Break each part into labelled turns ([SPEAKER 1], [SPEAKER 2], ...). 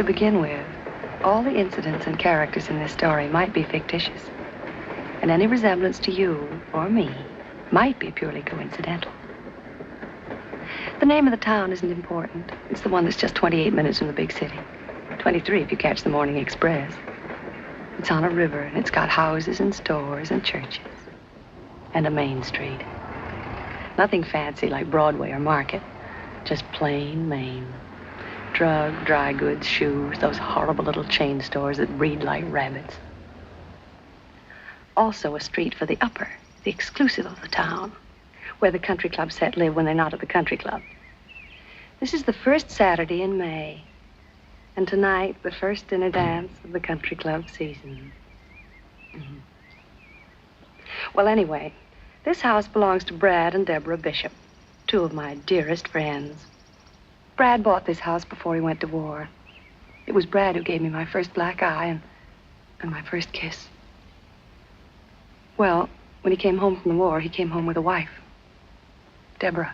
[SPEAKER 1] To begin with, all the incidents and characters in this story might be fictitious. And any resemblance to you or me might be purely coincidental. The name of the town isn't important. It's the one that's just 28 minutes from the big city. 23 if you catch the morning express. It's on a river, and it's got houses and stores and churches. And a main street. Nothing fancy like Broadway or Market. Just plain Maine. Drug, dry goods, shoes, those horrible little chain stores that breed like rabbits. Also a street for the upper, the exclusive of the town, where the country club set live when they're not at the country club. This is the first Saturday in May, and tonight, the first dinner dance of the country club season. Mm-hmm. Well, anyway, this house belongs to Brad and Deborah Bishop, two of my dearest friends. Brad bought this house before he went to war. It was Brad who gave me my first black eye and my first kiss. Well, when he came home from the war, he came home with a wife, Deborah.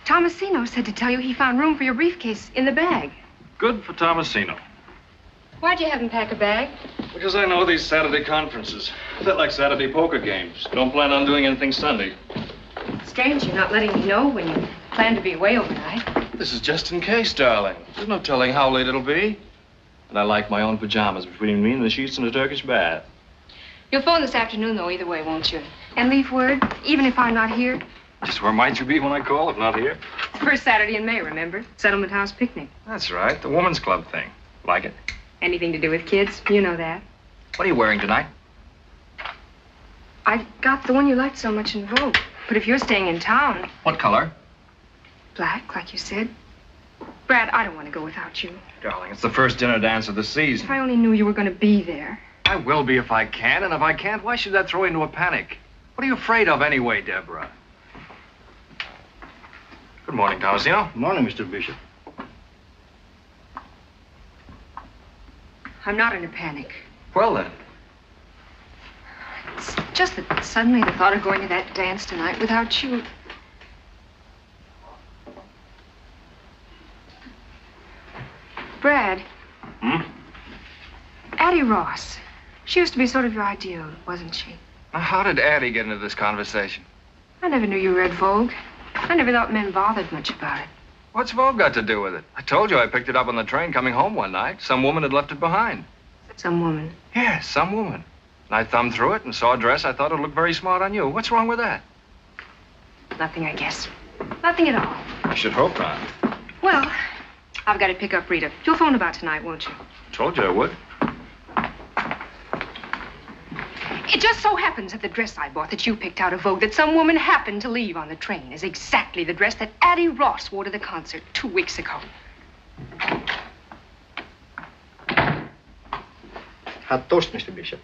[SPEAKER 2] Tomasino said to tell you he found room for your briefcase in the bag.
[SPEAKER 3] Good for Tomasino.
[SPEAKER 2] Why'd you have him pack a bag?
[SPEAKER 3] Because I know these Saturday conferences. They're like Saturday poker games. Don't plan on doing anything Sunday.
[SPEAKER 2] Strange you're not letting me know when you plan to be away overnight.
[SPEAKER 3] This is just in case, darling. There's no telling how late it'll be. And I like my own pajamas between me and the sheets in a Turkish bath.
[SPEAKER 2] You'll phone this afternoon, though, either way, won't you? And leave word, even if I'm not here?
[SPEAKER 3] Just where might you be when I call, if not here?
[SPEAKER 2] First Saturday in May, remember? Settlement House picnic.
[SPEAKER 3] That's right, the woman's club thing. Like it?
[SPEAKER 2] Anything to do with kids, you know that.
[SPEAKER 3] What are you wearing tonight?
[SPEAKER 2] I got the one you liked so much in Vogue. But if you're staying in town...
[SPEAKER 3] What color?
[SPEAKER 2] Black, like you said. Brad, I don't want to go without you.
[SPEAKER 3] Darling, it's the first dinner dance of the season.
[SPEAKER 2] If I only knew you were going to be there.
[SPEAKER 3] I will be if I can, and if I can't, why should that throw you into a panic? What are you afraid of anyway, Deborah? Good morning, Tomasino.
[SPEAKER 4] Good morning, Mr. Bishop.
[SPEAKER 2] I'm not in a panic.
[SPEAKER 3] Well, then.
[SPEAKER 2] It's just that suddenly the thought of going to that dance tonight without you... Brad.
[SPEAKER 3] Hmm?
[SPEAKER 2] Addie Ross. She used to be sort of your ideal, wasn't she?
[SPEAKER 3] Now, how did Addie get into this conversation?
[SPEAKER 2] I never knew you read Vogue. I never thought men bothered much about it.
[SPEAKER 3] What's Vogue got to do with it? I told you I picked it up on the train coming home one night. Some woman had left it behind.
[SPEAKER 2] Some woman?
[SPEAKER 3] Yes, some woman. And I thumbed through it and saw a dress I thought would look very smart on you. What's wrong with that?
[SPEAKER 2] Nothing, I guess. Nothing at all.
[SPEAKER 3] I should hope not.
[SPEAKER 2] Well, I've got to pick up Rita. You'll phone about tonight, won't you?
[SPEAKER 3] Told you I would.
[SPEAKER 2] It just so happens that the dress I bought that you picked out of Vogue that some woman happened to leave on the train is exactly the dress that Addie Ross wore to the concert 2 weeks ago.
[SPEAKER 4] Hot toast, Mr. Bishop.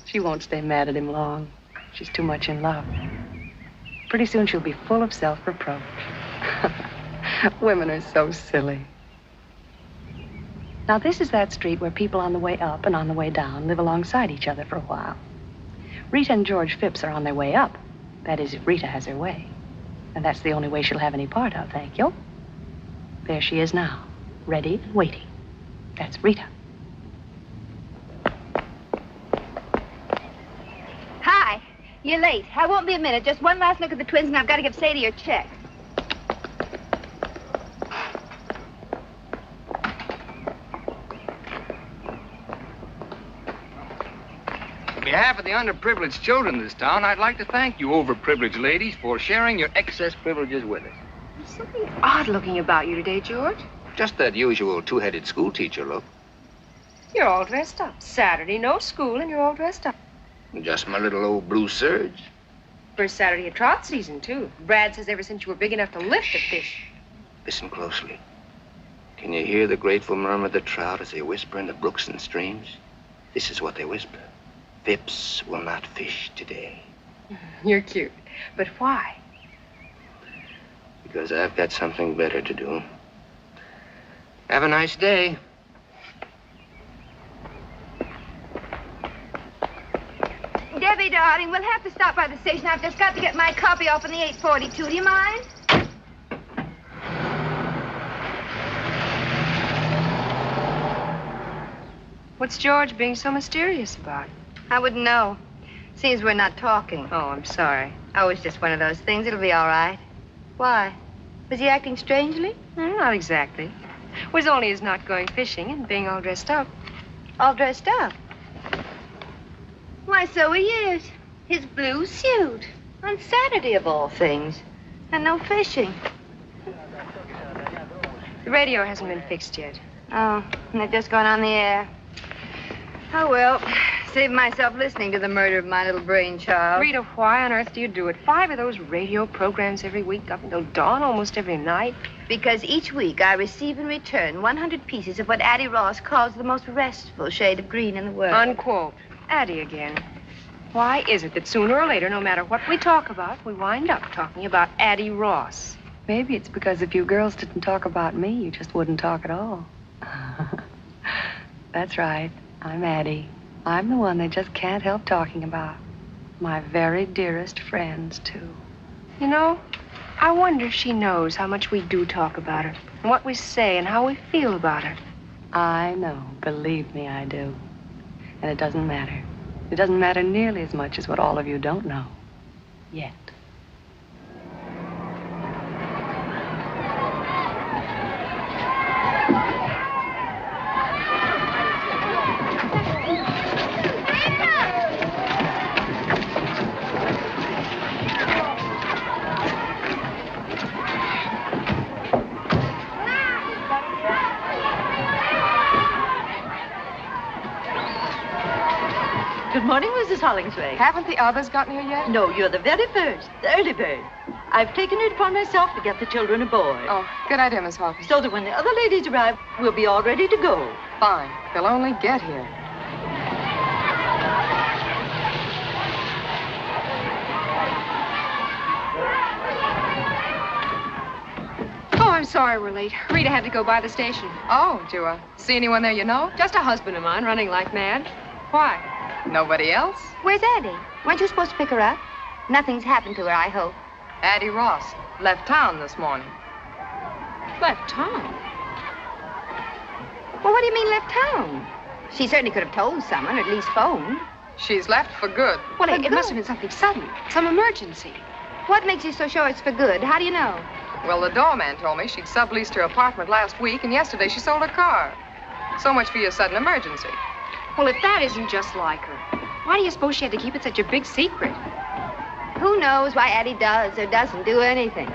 [SPEAKER 1] She won't stay mad at him long. She's too much in love. Pretty soon she'll be full of self-reproach. Women are so silly. Now, this is that street where people on the way up and on the way down live alongside each other for a while. Rita and George Phipps are on their way up. That is, if Rita has her way. And that's the only way she'll have any part of, thank you. There she is now, ready and waiting. That's Rita.
[SPEAKER 5] Hi. You're late. I won't be a minute. Just one last look at the twins, and I've got to give Sadie your check.
[SPEAKER 6] On behalf of the underprivileged children in this town, I'd like to thank you overprivileged ladies for sharing your excess privileges with us.
[SPEAKER 2] There's something odd-looking about you today, George.
[SPEAKER 6] Just that usual two-headed schoolteacher look.
[SPEAKER 2] You're all dressed up. Saturday, no school, and you're all dressed up.
[SPEAKER 6] Just my little old blue serge.
[SPEAKER 2] First Saturday of trout season, too. Brad says ever since you were big enough to lift a fish.
[SPEAKER 6] Listen closely. Can you hear the grateful murmur of the trout as they whisper in the brooks and streams? This is what they whisper. Phipps will not fish today.
[SPEAKER 2] You're cute. But why?
[SPEAKER 6] Because I've got something better to do. Have a nice day.
[SPEAKER 5] Debbie, darling, we'll have to stop by the station. I've just got to get my copy off on the 842. Do you mind?
[SPEAKER 2] What's George being so mysterious about?
[SPEAKER 5] I wouldn't know. Seems we're not talking.
[SPEAKER 2] Oh, I'm sorry.
[SPEAKER 5] Oh, it's just one of those things. It'll be all right. Why? Was he acting strangely?
[SPEAKER 2] Not exactly. It was only his not going fishing and being all dressed up.
[SPEAKER 5] All dressed up? Why, so he is. His blue suit. On Saturday, of all things. And no fishing.
[SPEAKER 2] The radio hasn't been fixed yet.
[SPEAKER 5] Oh, and they're just going on the air. Oh, well, save myself listening to the murder of my little brainchild.
[SPEAKER 2] Rita, why on earth do you do it? 5 of those radio programs every week up until dawn almost every night?
[SPEAKER 5] Because each week I receive in return 100 pieces of what Addie Ross calls the most restful shade of green in the world.
[SPEAKER 2] Unquote. Addie again. Why is it that sooner or later, no matter what we talk about, we wind up talking about Addie Ross?
[SPEAKER 1] Maybe it's because if you girls didn't talk about me, you just wouldn't talk at all. That's right. I'm Addie. I'm the one they just can't help talking about. My very dearest friends, too.
[SPEAKER 2] You know, I wonder if she knows how much we do talk about her, and what we say, and how we feel about her.
[SPEAKER 1] I know. Believe me, I do. And it doesn't matter. It doesn't matter nearly as much as what all of you don't know. Yet.
[SPEAKER 7] Good morning, Mrs. Hollingsworth.
[SPEAKER 2] Haven't the others gotten here yet?
[SPEAKER 7] No, you're the very first, the early bird. I've taken it upon myself to get the children aboard.
[SPEAKER 2] Oh, good idea, Miss Hawkins.
[SPEAKER 7] So that when the other ladies arrive, we'll be all ready to go.
[SPEAKER 2] Fine. They'll only get here. Oh, I'm sorry we're late. Rita had to go by the station.
[SPEAKER 8] Oh, do you see anyone there you know?
[SPEAKER 2] Just a husband of mine running like mad. Why?
[SPEAKER 8] Nobody else?
[SPEAKER 5] Where's Addie? Weren't you supposed to pick her up? Nothing's happened to her, I hope.
[SPEAKER 8] Addie Ross left town this morning.
[SPEAKER 2] Left town?
[SPEAKER 5] Well, what do you mean left town? She certainly could have told someone, or at least phoned.
[SPEAKER 8] She's left for good.
[SPEAKER 2] Well, it must have been something sudden. Some emergency.
[SPEAKER 5] What makes you so sure it's for good? How do you know?
[SPEAKER 8] Well, the doorman told me she'd subleased her apartment last week, and yesterday she sold her car. So much for your sudden emergency.
[SPEAKER 2] Well, if that isn't just like her, why do you suppose she had to keep it such a big secret?
[SPEAKER 5] Who knows why Addie does or doesn't do anything?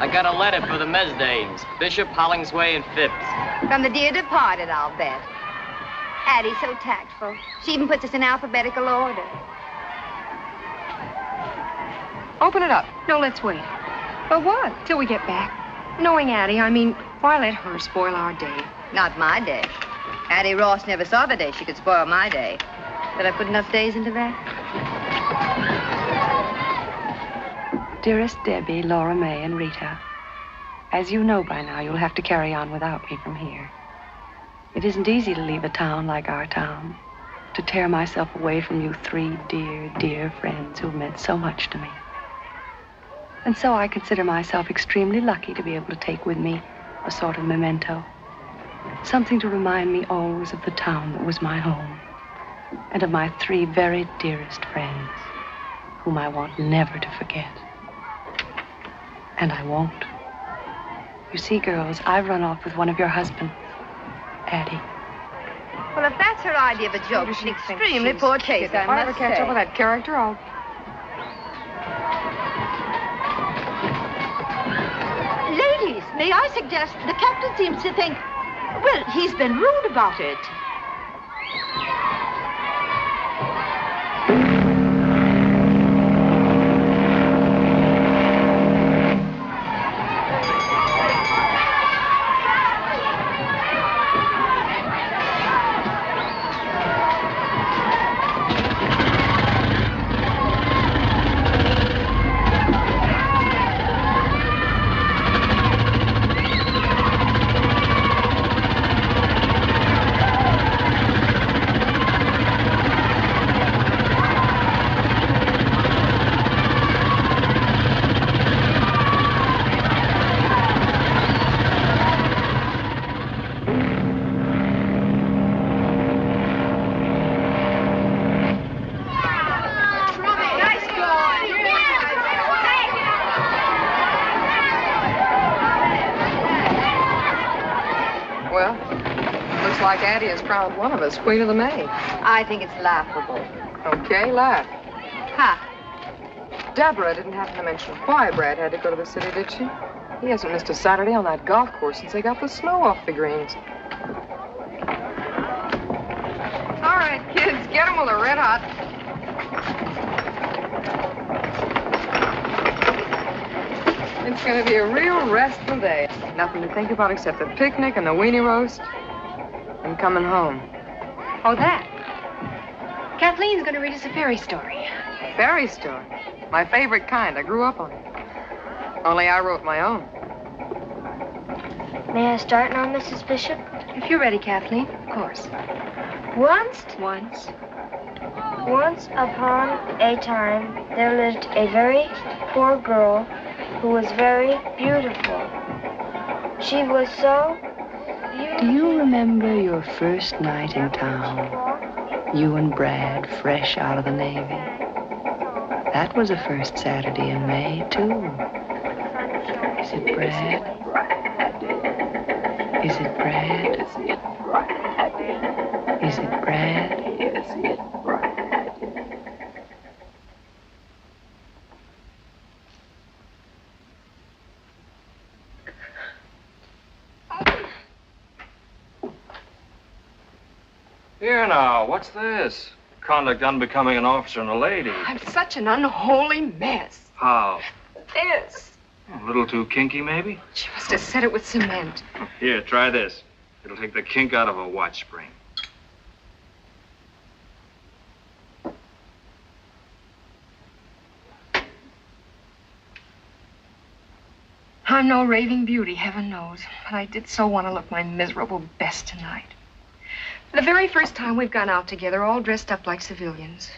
[SPEAKER 9] I got a letter for the Mesdames, Bishop, Hollingsway, and Phipps.
[SPEAKER 5] From the dear departed, I'll bet. Addie's so tactful. She even puts us in alphabetical order.
[SPEAKER 2] Open it up. No, let's wait. But what? Till we get back. Knowing Addie, I mean, why let her spoil our day?
[SPEAKER 5] Not my day. Addie Ross never saw the day she could spoil my day. Did I put enough days into that?
[SPEAKER 1] Dearest Debbie, Laura May, and Rita, as you know by now, you'll have to carry on without me from here. It isn't easy to leave a town like our town, to tear myself away from you 3 dear, dear friends who've meant so much to me. And so I consider myself extremely lucky to be able to take with me a sort of memento, something to remind me always of the town that was my home, and of my 3 very dearest friends, whom I want never to forget. And I won't. You see, girls, I've run off with one of your husbands, Addie.
[SPEAKER 5] Well, if that's her idea of a joke, it's an extremely poor taste, I
[SPEAKER 2] If I ever
[SPEAKER 5] must
[SPEAKER 2] catch
[SPEAKER 5] say.
[SPEAKER 2] up with that character, I'll...
[SPEAKER 7] Ladies, may I suggest the captain seems to think, well, he's been rude about it.
[SPEAKER 8] like Addie has crowned one of us Queen of the May.
[SPEAKER 5] I think it's laughable.
[SPEAKER 8] Okay, laugh.
[SPEAKER 5] Ha!
[SPEAKER 8] Deborah didn't happen to mention why Brad had to go to the city, did she? He hasn't missed a Saturday on that golf course since they got the snow off the greens. All right, kids, get them while they're red hot. It's going to be a real restful day. Nothing to think about except the picnic and the weenie roast and coming home.
[SPEAKER 2] Oh, that. Kathleen's going to read us a fairy story.
[SPEAKER 8] Fairy story. My favorite kind. I grew up on it. Only I wrote my own.
[SPEAKER 10] May I start now, Mrs. Bishop?
[SPEAKER 2] If you're ready, Kathleen, of course.
[SPEAKER 10] Once upon a time, there lived a very poor girl who was very beautiful. She was so beautiful.
[SPEAKER 1] Do you remember your first night in town? You and Brad, fresh out of the Navy. That was the first Saturday in May, too. Is it Brad? Is it Brad? Is it Brad?
[SPEAKER 3] Here now, what's this? Conduct unbecoming an officer and a lady.
[SPEAKER 2] I'm such an unholy mess.
[SPEAKER 3] How?
[SPEAKER 2] This.
[SPEAKER 3] A little too kinky, maybe?
[SPEAKER 2] She must have set it with cement.
[SPEAKER 3] Here, try this. It'll take the kink out of a watch spring.
[SPEAKER 2] I'm no raving beauty, heaven knows, but I did so want to look my miserable best tonight. The very first time we've gone out together, all dressed up like civilians.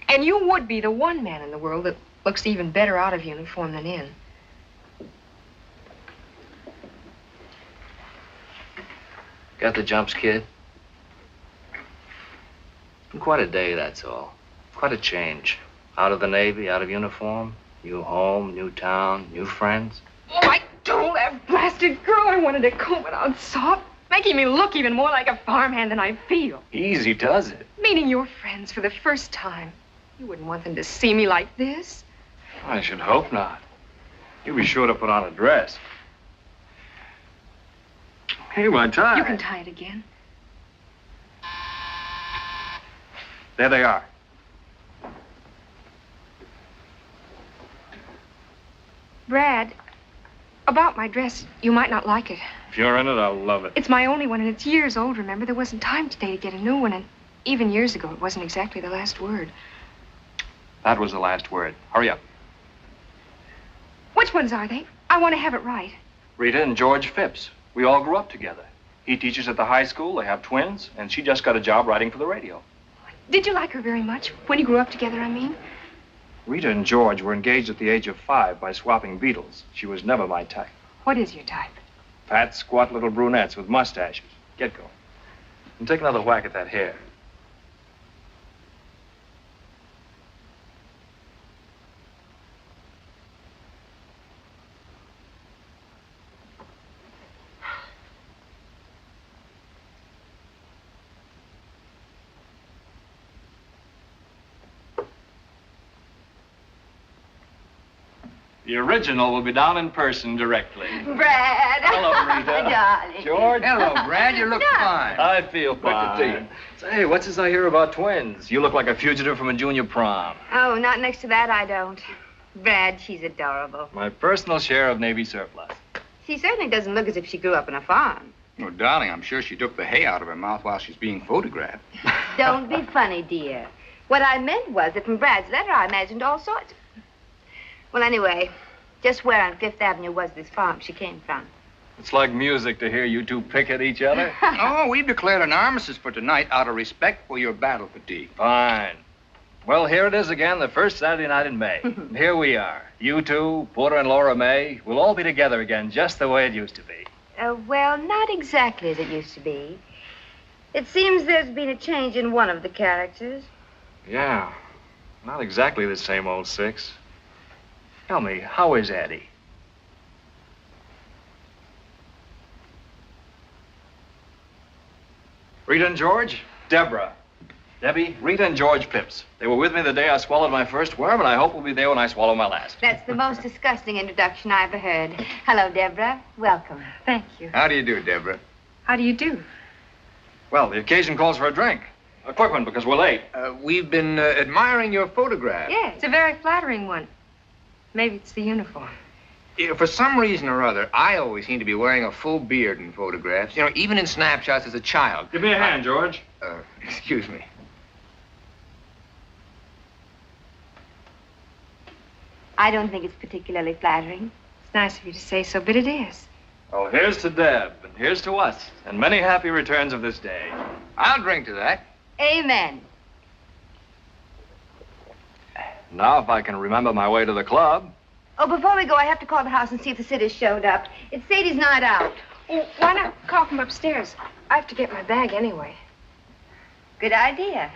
[SPEAKER 2] And you would be the one man in the world that looks even better out of uniform than in.
[SPEAKER 6] Got the jumps, kid? Been quite a day, that's all. Quite a change. Out of the Navy, out of uniform, new home, new town, new friends.
[SPEAKER 2] Oh, I told that blasted girl I wanted to comb it out soft, making me look even more like a farmhand than I feel.
[SPEAKER 3] Easy does it.
[SPEAKER 2] Meeting your friends for the first time. You wouldn't want them to see me like this.
[SPEAKER 3] I should hope not. You'll be sure to put on a dress. Hey, my tie.
[SPEAKER 2] You can tie it again.
[SPEAKER 3] There they are.
[SPEAKER 2] Brad, about my dress, you might not like it.
[SPEAKER 3] If you're in it, I'll love it.
[SPEAKER 2] It's my only one, and it's years old, remember? There wasn't time today to get a new one, and even years ago, it wasn't exactly the last word.
[SPEAKER 3] That was the last word. Hurry up.
[SPEAKER 2] Which ones are they? I want to have it right.
[SPEAKER 3] Rita and George Phipps. We all grew up together. He teaches at the high school. They have twins, and she just got a job writing for the radio.
[SPEAKER 2] Did you like her very much? When you grew up together, I mean?
[SPEAKER 3] Rita and George were engaged at the age of 5 by swapping beetles. She was never my type.
[SPEAKER 2] What is your type?
[SPEAKER 3] Fat, squat little brunettes with mustaches. Get going. And take another whack at that hair. The original will be down in person directly.
[SPEAKER 5] Brad.
[SPEAKER 3] Hello, Rita.
[SPEAKER 5] Darling.
[SPEAKER 3] George.
[SPEAKER 6] Hello, Brad. You look fine.
[SPEAKER 3] I feel fine.
[SPEAKER 6] Good to see you.
[SPEAKER 3] Say, what's this I hear about twins? You look like a fugitive from a junior prom.
[SPEAKER 5] Oh, not next to that, I don't. Brad, she's adorable.
[SPEAKER 3] My personal share of Navy surplus.
[SPEAKER 5] She certainly doesn't look as if she grew up on a farm.
[SPEAKER 11] Oh, darling, I'm sure she took the hay out of her mouth while she's being photographed.
[SPEAKER 5] Don't be funny, dear. What I meant was that from Brad's letter, I imagined all sorts. Well, anyway, just where on Fifth Avenue was this farm she came from?
[SPEAKER 3] It's like music to hear you two pick at each other.
[SPEAKER 11] Oh, we've declared an armistice for tonight out of respect for your battle fatigue.
[SPEAKER 3] Fine. Well, here it is again, the first Saturday night in May. And here we are. You two, Porter and Laura May, we'll all be together again just the way it used to be.
[SPEAKER 5] Well, not exactly as it used to be. It seems there's been a change in one of the characters.
[SPEAKER 3] Yeah, not exactly the same old six. Tell me, how is Addie? Rita and George, Deborah. Debbie, Rita and George Pips. They were with me the day I swallowed my first worm, and I hope we'll be there when I swallow my last.
[SPEAKER 5] That's the most disgusting introduction I ever heard. Hello, Deborah. Welcome.
[SPEAKER 2] Thank you.
[SPEAKER 11] How do you do, Deborah?
[SPEAKER 2] How do you do?
[SPEAKER 3] Well, the occasion calls for a drink. A quick one, because we're late.
[SPEAKER 11] We've been admiring your photograph.
[SPEAKER 2] Yes, it's a very flattering one. Maybe it's the uniform.
[SPEAKER 11] Yeah, for some reason or other, I always seem to be wearing a full beard in photographs. You know, even in snapshots as a child.
[SPEAKER 3] Give me a hand, George.
[SPEAKER 11] Excuse me.
[SPEAKER 5] I don't think it's particularly flattering.
[SPEAKER 2] It's nice of you to say so, but it is.
[SPEAKER 3] Well, here's to Deb, and here's to us, and many happy returns of this day.
[SPEAKER 11] I'll drink to that.
[SPEAKER 5] Amen.
[SPEAKER 3] Now, if I can remember my way to the club.
[SPEAKER 5] Oh, before we go, I have to call the house and see if the sitters showed up. It's Sadie's night out.
[SPEAKER 2] Oh, why not call from upstairs? I have to get my bag anyway.
[SPEAKER 5] Good idea.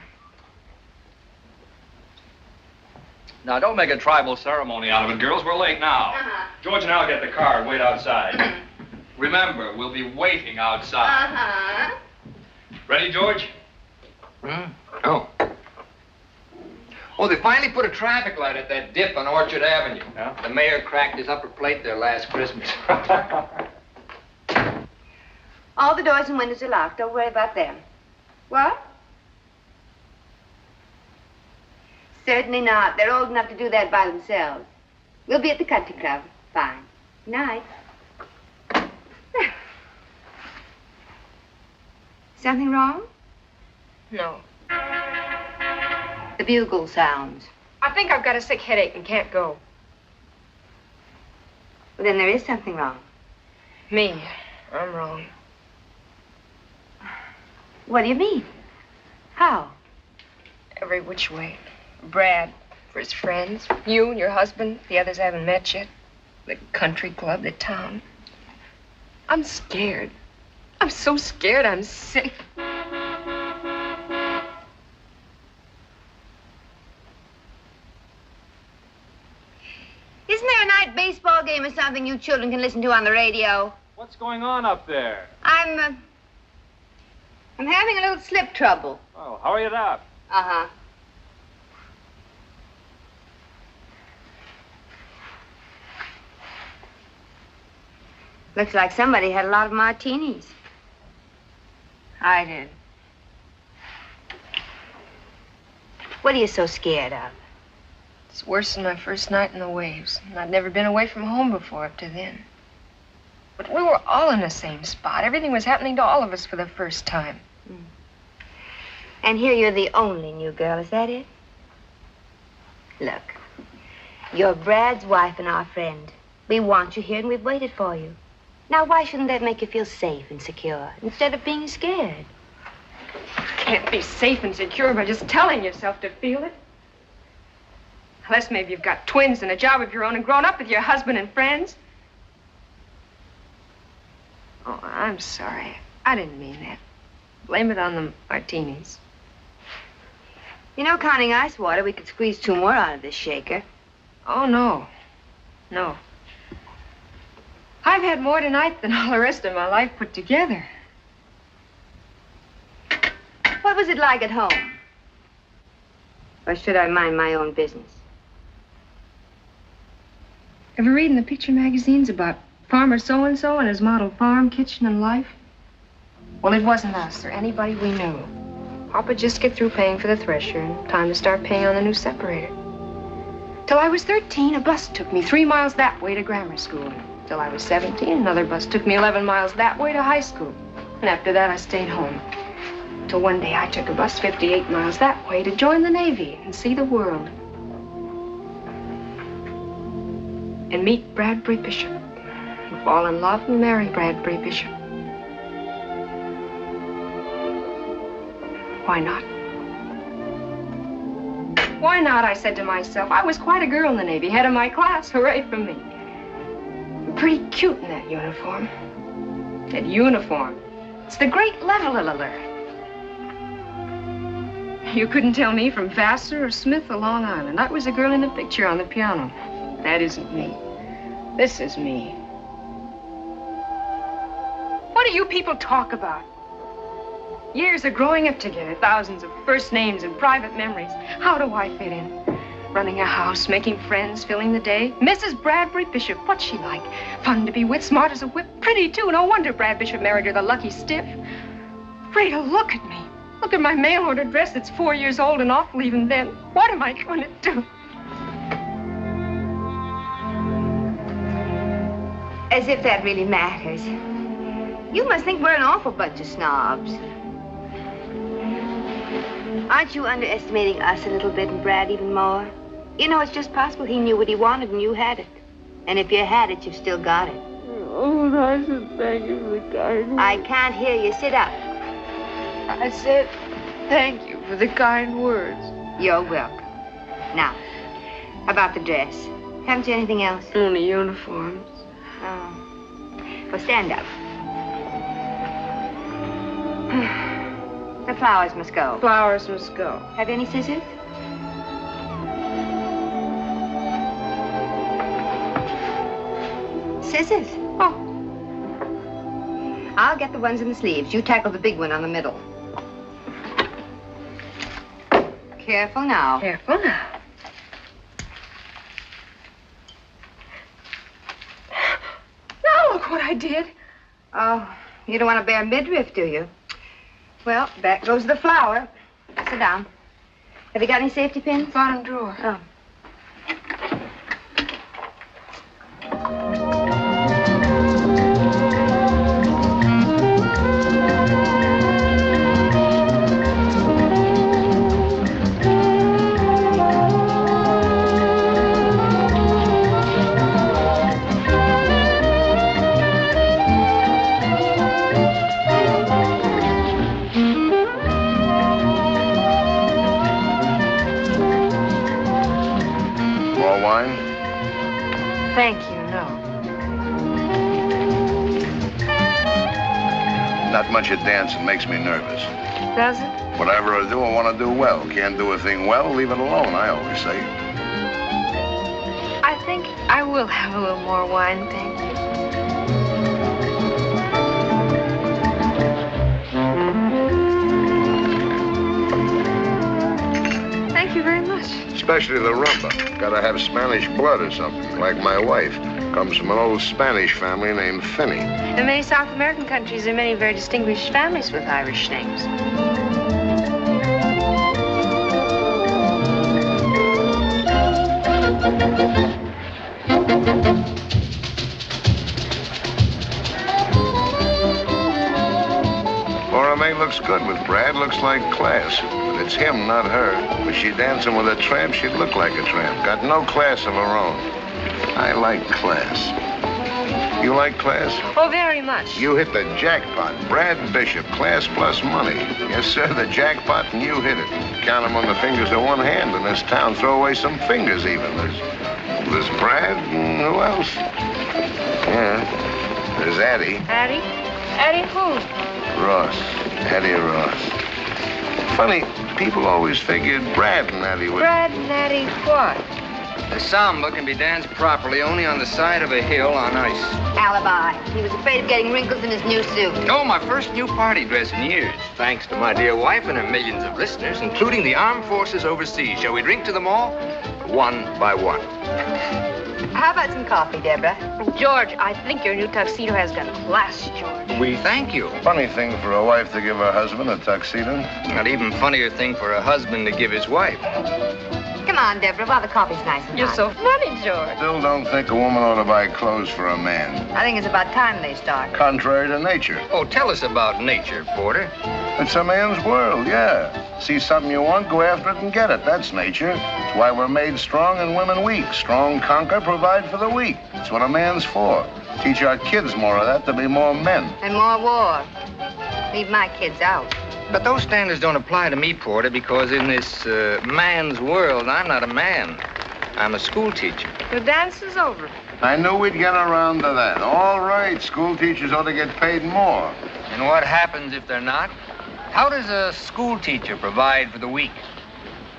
[SPEAKER 3] Now, don't make a tribal ceremony out of it, girls. We're late now. George and I'll get the car and wait outside. Remember, we'll be waiting outside. Ready, George?
[SPEAKER 11] Oh. Oh, they finally put a traffic light at that dip on Orchard Avenue.
[SPEAKER 3] Yeah?
[SPEAKER 11] The mayor cracked his upper plate there last Christmas.
[SPEAKER 5] All the doors and windows are locked. Don't worry about them. What? Certainly not. They're old enough to do that by themselves. We'll be at the country club. Fine. Night. Something wrong?
[SPEAKER 2] No.
[SPEAKER 5] The bugle sounds.
[SPEAKER 2] I think I've got a sick headache and can't go.
[SPEAKER 5] Well, then there is something wrong.
[SPEAKER 2] Me. I'm wrong.
[SPEAKER 5] What do you mean? How?
[SPEAKER 2] Every which way. Brad, for his friends. You and your husband. The others haven't met yet. The country club, the town. I'm scared. I'm so scared I'm sick.
[SPEAKER 5] Isn't there a night baseball game or something you children can listen to on the radio?
[SPEAKER 3] What's going on up there?
[SPEAKER 5] I'm having a little slip trouble.
[SPEAKER 3] Oh, hurry it up.
[SPEAKER 5] Uh-huh. Looks like somebody had a lot of martinis.
[SPEAKER 2] I did.
[SPEAKER 5] What are you so scared of?
[SPEAKER 2] It's worse than my first night in the waves. And I'd never been away from home before up to then. But we were all in the same spot. Everything was happening to all of us for the first time.
[SPEAKER 5] And here you're the only new girl, is that it? Look, you're Brad's wife and our friend. We want you here and we've waited for you. Now, why shouldn't that make you feel safe and secure instead of being scared?
[SPEAKER 2] Can't be safe and secure by just telling yourself to feel it. Unless maybe you've got twins and a job of your own and grown up with your husband and friends. Oh, I'm sorry. I didn't mean that. Blame it on the martinis.
[SPEAKER 5] You know, counting ice water, we could squeeze 2 more out of this shaker.
[SPEAKER 2] Oh, no. No. I've had more tonight than all the rest of my life put together.
[SPEAKER 5] What was it like at home? Or should I mind my own business?
[SPEAKER 2] Ever read in the picture magazines about Farmer so-and-so and his model farm, kitchen, and life? Well, it wasn't us or anybody we knew. Papa'd just get through paying for the thresher and time to start paying on the new separator. Till I was 13, a bus took me 3 miles that way to grammar school. Till I was 17, another bus took me 11 miles that way to high school. And after that, I stayed home. Till one day, I took a bus 58 miles that way to join the Navy and see the world. And meet Bradbury Bishop. And fall in love and marry Bradbury Bishop. Why not? Why not, I said to myself. I was quite a girl in the Navy, head of my class. Hooray for me. Pretty cute in that uniform. That uniform. It's the great leveler. You couldn't tell me from Vassar or Smith of Long Island. I was a girl in the picture on the piano. That isn't me. This is me. What do you people talk about? Years of growing up together, thousands of first names and private memories. How do I fit in? Running a house, making friends, filling the day. Mrs. Bradbury Bishop, what's she like? Fun to be with, smart as a whip, pretty too. No wonder Brad Bishop married her, the lucky stiff. Freda, look at me. Look at my mail-order dress that's 4 years old and awful even then. What am I going to do?
[SPEAKER 5] As if that really matters. You must think we're an awful bunch of snobs. Aren't you underestimating us a little bit and Brad even more? You know, it's just possible he knew what he wanted and you had it. And if you had it, you've still got it.
[SPEAKER 10] Oh, I said thank you for the kind words.
[SPEAKER 5] I can't hear you. Sit up.
[SPEAKER 10] I said thank you for the kind words.
[SPEAKER 5] You're welcome. Now, about the dress. Haven't you anything else?
[SPEAKER 10] Only uniforms.
[SPEAKER 5] Oh. Well, stand up. The flowers must go.
[SPEAKER 10] Flowers must go.
[SPEAKER 5] Have you any scissors? Scissors? Oh. I'll get the ones in the sleeves. You tackle the big one on the middle. Careful now.
[SPEAKER 2] Careful now. Now look what I did.
[SPEAKER 5] Oh, you don't want to bear midriff, do you? Well, back goes the flower. Sit down. Have you got any safety pins?
[SPEAKER 2] Bottom drawer.
[SPEAKER 5] Oh.
[SPEAKER 2] Thank you, no.
[SPEAKER 12] Not much at dancing makes me nervous.
[SPEAKER 2] Does it?
[SPEAKER 12] Whatever I do, I want to do well. Can't do a thing well, leave it alone, I always say.
[SPEAKER 2] I think I will have a little more wine, thank you. Thank you very much.
[SPEAKER 12] Especially the rumba. Gotta have Spanish blood or something, like my wife. Comes from an old Spanish family named Finney.
[SPEAKER 2] In many South American countries, there are many very distinguished families with Irish names.
[SPEAKER 12] Laura May looks good with Brad, looks like class. But it's him, not her. Was she dancing with a tramp, she'd look like a tramp. Got no class of her own. I like class. You like class?
[SPEAKER 2] Oh, very much.
[SPEAKER 12] You hit the jackpot. Brad Bishop, class plus money. Yes, sir, the jackpot, and you hit it. Count them on the fingers of one hand in this town. Throw away some fingers, even. There's Brad, and who else? Yeah, there's Addie.
[SPEAKER 2] Addie? Addie who?
[SPEAKER 12] Ross. Addie Ross. Funny, people always figured Brad and Addie would...
[SPEAKER 2] Brad and Addie what?
[SPEAKER 11] The samba can be danced properly only on the side of a hill on ice.
[SPEAKER 5] Alibi. He was afraid of getting wrinkles in his new suit.
[SPEAKER 11] Oh, my first new party dress in years. Thanks to my dear wife and her millions of listeners, including the armed forces overseas. Shall we drink to them all? One by one.
[SPEAKER 5] How about some coffee, Deborah?
[SPEAKER 2] George, I think your new tuxedo has got class, George.
[SPEAKER 11] We thank you.
[SPEAKER 12] Funny thing for a wife to give her husband a tuxedo.
[SPEAKER 11] Not even funnier thing for a husband to give his wife.
[SPEAKER 5] Come on, Deborah, while the coffee's nice and
[SPEAKER 2] You're
[SPEAKER 5] hot.
[SPEAKER 2] so funny, George.
[SPEAKER 12] Still don't think a woman ought to buy clothes for a man.
[SPEAKER 5] I think it's about time they start.
[SPEAKER 12] Contrary to nature.
[SPEAKER 11] Oh, tell us about nature, Porter.
[SPEAKER 12] It's a man's world, yeah. See something you want, go after it and get it. That's nature. It's why we're made strong and women weak. Strong conquer, provide for the weak. That's what a man's for. Teach our kids more of that to be more men.
[SPEAKER 5] And more war. Leave my kids out.
[SPEAKER 11] But those standards don't apply to me, Porter, because in this man's world, I'm not a man. I'm a school teacher.
[SPEAKER 2] The dance is over.
[SPEAKER 12] I knew we'd get around to that. All right, school teachers ought to get paid more.
[SPEAKER 11] And what happens if they're not? How does a school teacher provide for the weak?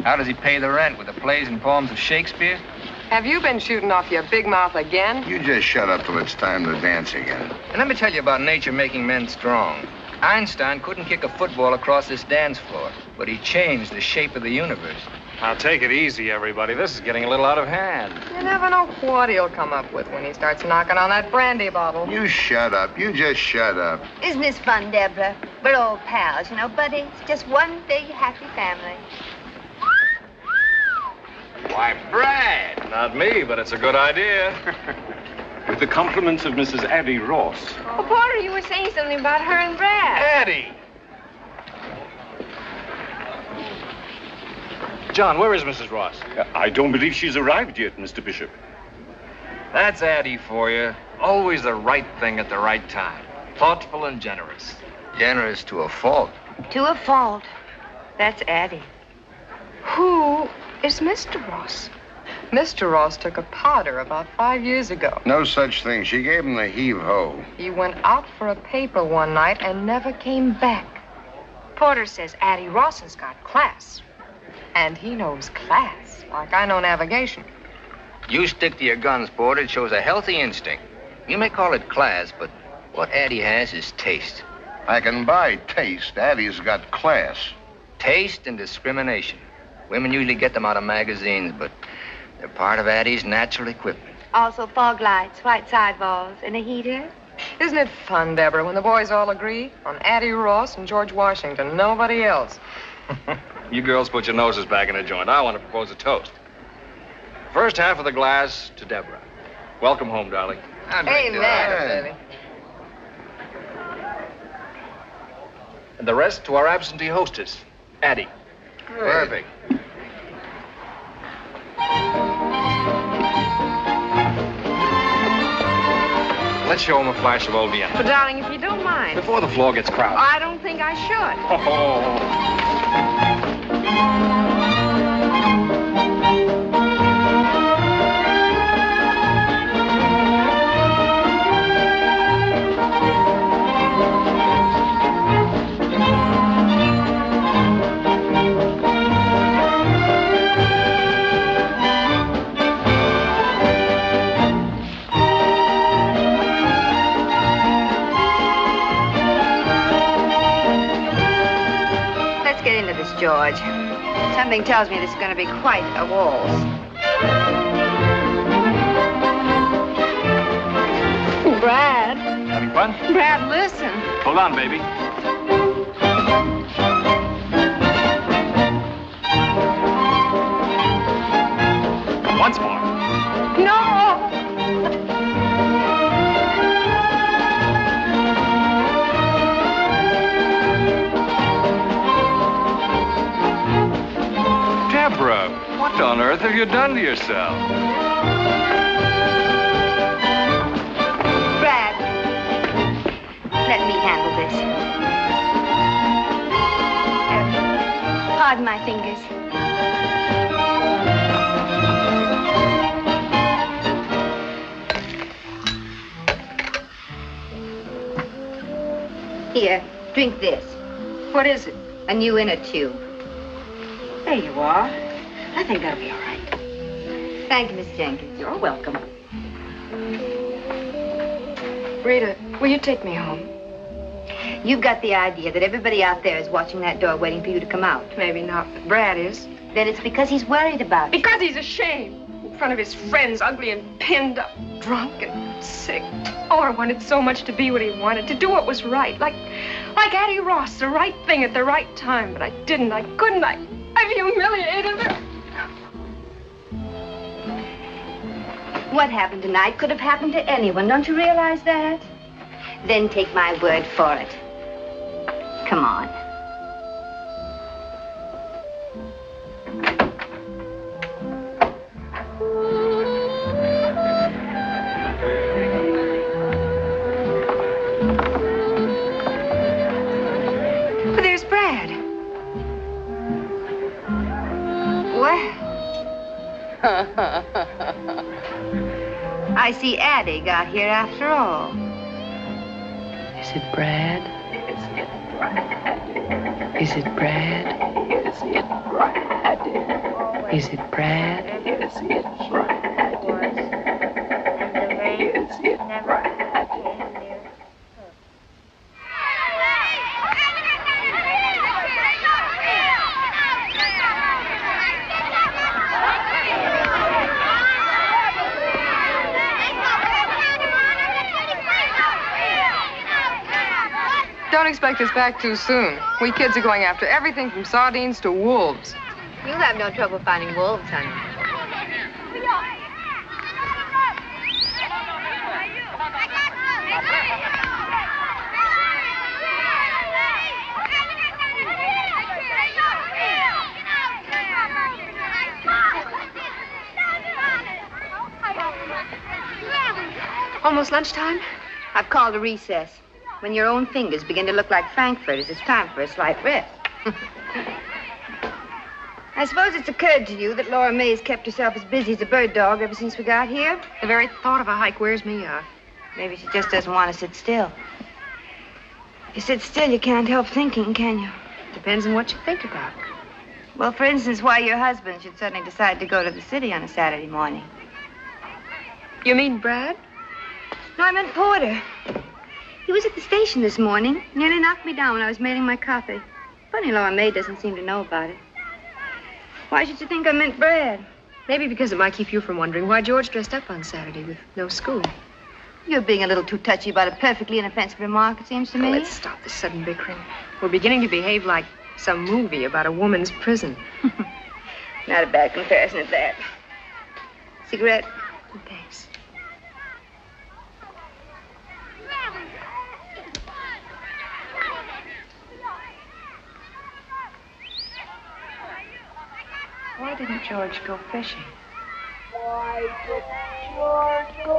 [SPEAKER 11] How does he pay the rent? With the plays and poems of Shakespeare?
[SPEAKER 8] Have you been shooting off your big mouth again?
[SPEAKER 12] You just shut up till it's time to dance again.
[SPEAKER 11] And let me tell you about nature making men strong. Einstein couldn't kick a football across this dance floor, but he changed the shape of the universe.
[SPEAKER 13] Now, take it easy, everybody. This is getting a little out of hand.
[SPEAKER 8] You never know what he'll come up with when he starts knocking on that brandy bottle.
[SPEAKER 12] You shut up. You just shut up.
[SPEAKER 5] Isn't this fun, Deborah? We're old pals, you know, buddies. Just one big happy family.
[SPEAKER 11] Why, Brad!
[SPEAKER 13] Not me, but it's a good idea.
[SPEAKER 14] With the compliments of Mrs. Addie Ross.
[SPEAKER 2] Oh, Porter, you were saying something about her and Brad.
[SPEAKER 13] Addie! John, where is Mrs. Ross?
[SPEAKER 14] I don't believe she's arrived yet, Mr. Bishop.
[SPEAKER 11] That's Addie for you. Always the right thing at the right time. Thoughtful and generous. Generous to a fault.
[SPEAKER 5] To a fault. That's Addie.
[SPEAKER 2] Who is Mr. Ross?
[SPEAKER 8] Mr. Ross took a powder about 5 years ago.
[SPEAKER 12] No such thing. She gave him the heave-ho.
[SPEAKER 8] He went out for a paper one night and never came back. Porter says Addie Ross has got class. And he knows class, like I know navigation.
[SPEAKER 11] You stick to your guns, Porter. It shows a healthy instinct. You may call it class, but what Addie has is taste.
[SPEAKER 12] I can buy taste. Addie's got class.
[SPEAKER 11] Taste and discrimination. Women usually get them out of magazines, but they're part of Addie's natural equipment.
[SPEAKER 5] Also fog lights, white sidewalls, and a heater.
[SPEAKER 8] Isn't it fun, Deborah, when the boys all agree on Addie Ross and George Washington, nobody else?
[SPEAKER 13] You girls put your noses back in the joint. I want to propose a toast. First half of the glass to Deborah. Welcome home, darling.
[SPEAKER 8] Amen, baby.
[SPEAKER 13] And the rest to our absentee hostess, Addie. Perfect. Let's show him a flash of old Vienna.
[SPEAKER 2] But, darling, if you don't mind.
[SPEAKER 13] Before the floor gets crowded.
[SPEAKER 2] I don't think I should.
[SPEAKER 13] Oh.
[SPEAKER 5] George. Something tells me this is going to be quite a waltz.
[SPEAKER 2] Brad.
[SPEAKER 13] Having fun?
[SPEAKER 2] Brad, listen.
[SPEAKER 13] Hold on, baby. Once more.
[SPEAKER 2] No!
[SPEAKER 13] Deborah, what on earth have you done to yourself?
[SPEAKER 5] Brad, let me handle this. Pardon my fingers. Here, drink this.
[SPEAKER 2] What is it?
[SPEAKER 5] A new inner tube.
[SPEAKER 2] There you are. I think that'll be all right.
[SPEAKER 5] Thank you, Miss Jenkins.
[SPEAKER 2] You're welcome. Rita, will you take me home?
[SPEAKER 5] You've got the idea that everybody out there is watching that door waiting for you to come out.
[SPEAKER 2] Maybe not, but Brad is.
[SPEAKER 5] Then it's because he's worried about you.
[SPEAKER 2] Because he's ashamed. In front of his friends, ugly and pinned up, drunk and sick. Oh, I wanted so much to be what he wanted, to do what was right. Like Addie Ross, the right thing at the right time. But I didn't, I couldn't, I've humiliated her.
[SPEAKER 5] What happened tonight could have happened to anyone. Don't you realize that? Then take my word for it. Come on.
[SPEAKER 2] But there's Brad.
[SPEAKER 5] Well. I see Addie got here after all.
[SPEAKER 1] Is it Brad? Is it Brad? Is it Brad? Is it Brad? Is it Brad? Is it Brad?
[SPEAKER 8] Don't expect us back too soon. We kids are going after everything from sardines to wolves.
[SPEAKER 5] You'll have no trouble finding wolves, honey.
[SPEAKER 2] Almost lunchtime?
[SPEAKER 5] I've called a recess. When your own fingers begin to look like frankfurters, it's time for a slight rest. I suppose it's occurred to you that Laura May's kept herself as busy as a bird dog ever since we got here.
[SPEAKER 2] The very thought of a hike wears me out.
[SPEAKER 5] Maybe she just doesn't want to sit still. If you sit still, you can't help thinking, can you?
[SPEAKER 2] Depends on what you think about.
[SPEAKER 5] Well, for instance, why your husband should suddenly decide to go to the city on a Saturday morning.
[SPEAKER 2] You mean Brad?
[SPEAKER 5] No, I meant Porter. He was at the station this morning. Nearly knocked me down when I was mailing my copy. Funny Laura May doesn't seem to know about it. Why should you think I meant Brad?
[SPEAKER 2] Maybe because it might keep you from wondering why George dressed up on Saturday with no school.
[SPEAKER 5] You're being a little too touchy about a perfectly inoffensive remark, it seems to me.
[SPEAKER 2] Oh, let's stop this sudden bickering. We're beginning to behave like some movie about a woman's prison.
[SPEAKER 5] Not a bad comparison at that. Cigarette?
[SPEAKER 2] Thanks.
[SPEAKER 1] Why didn't George go fishing?
[SPEAKER 15] Why didn't George go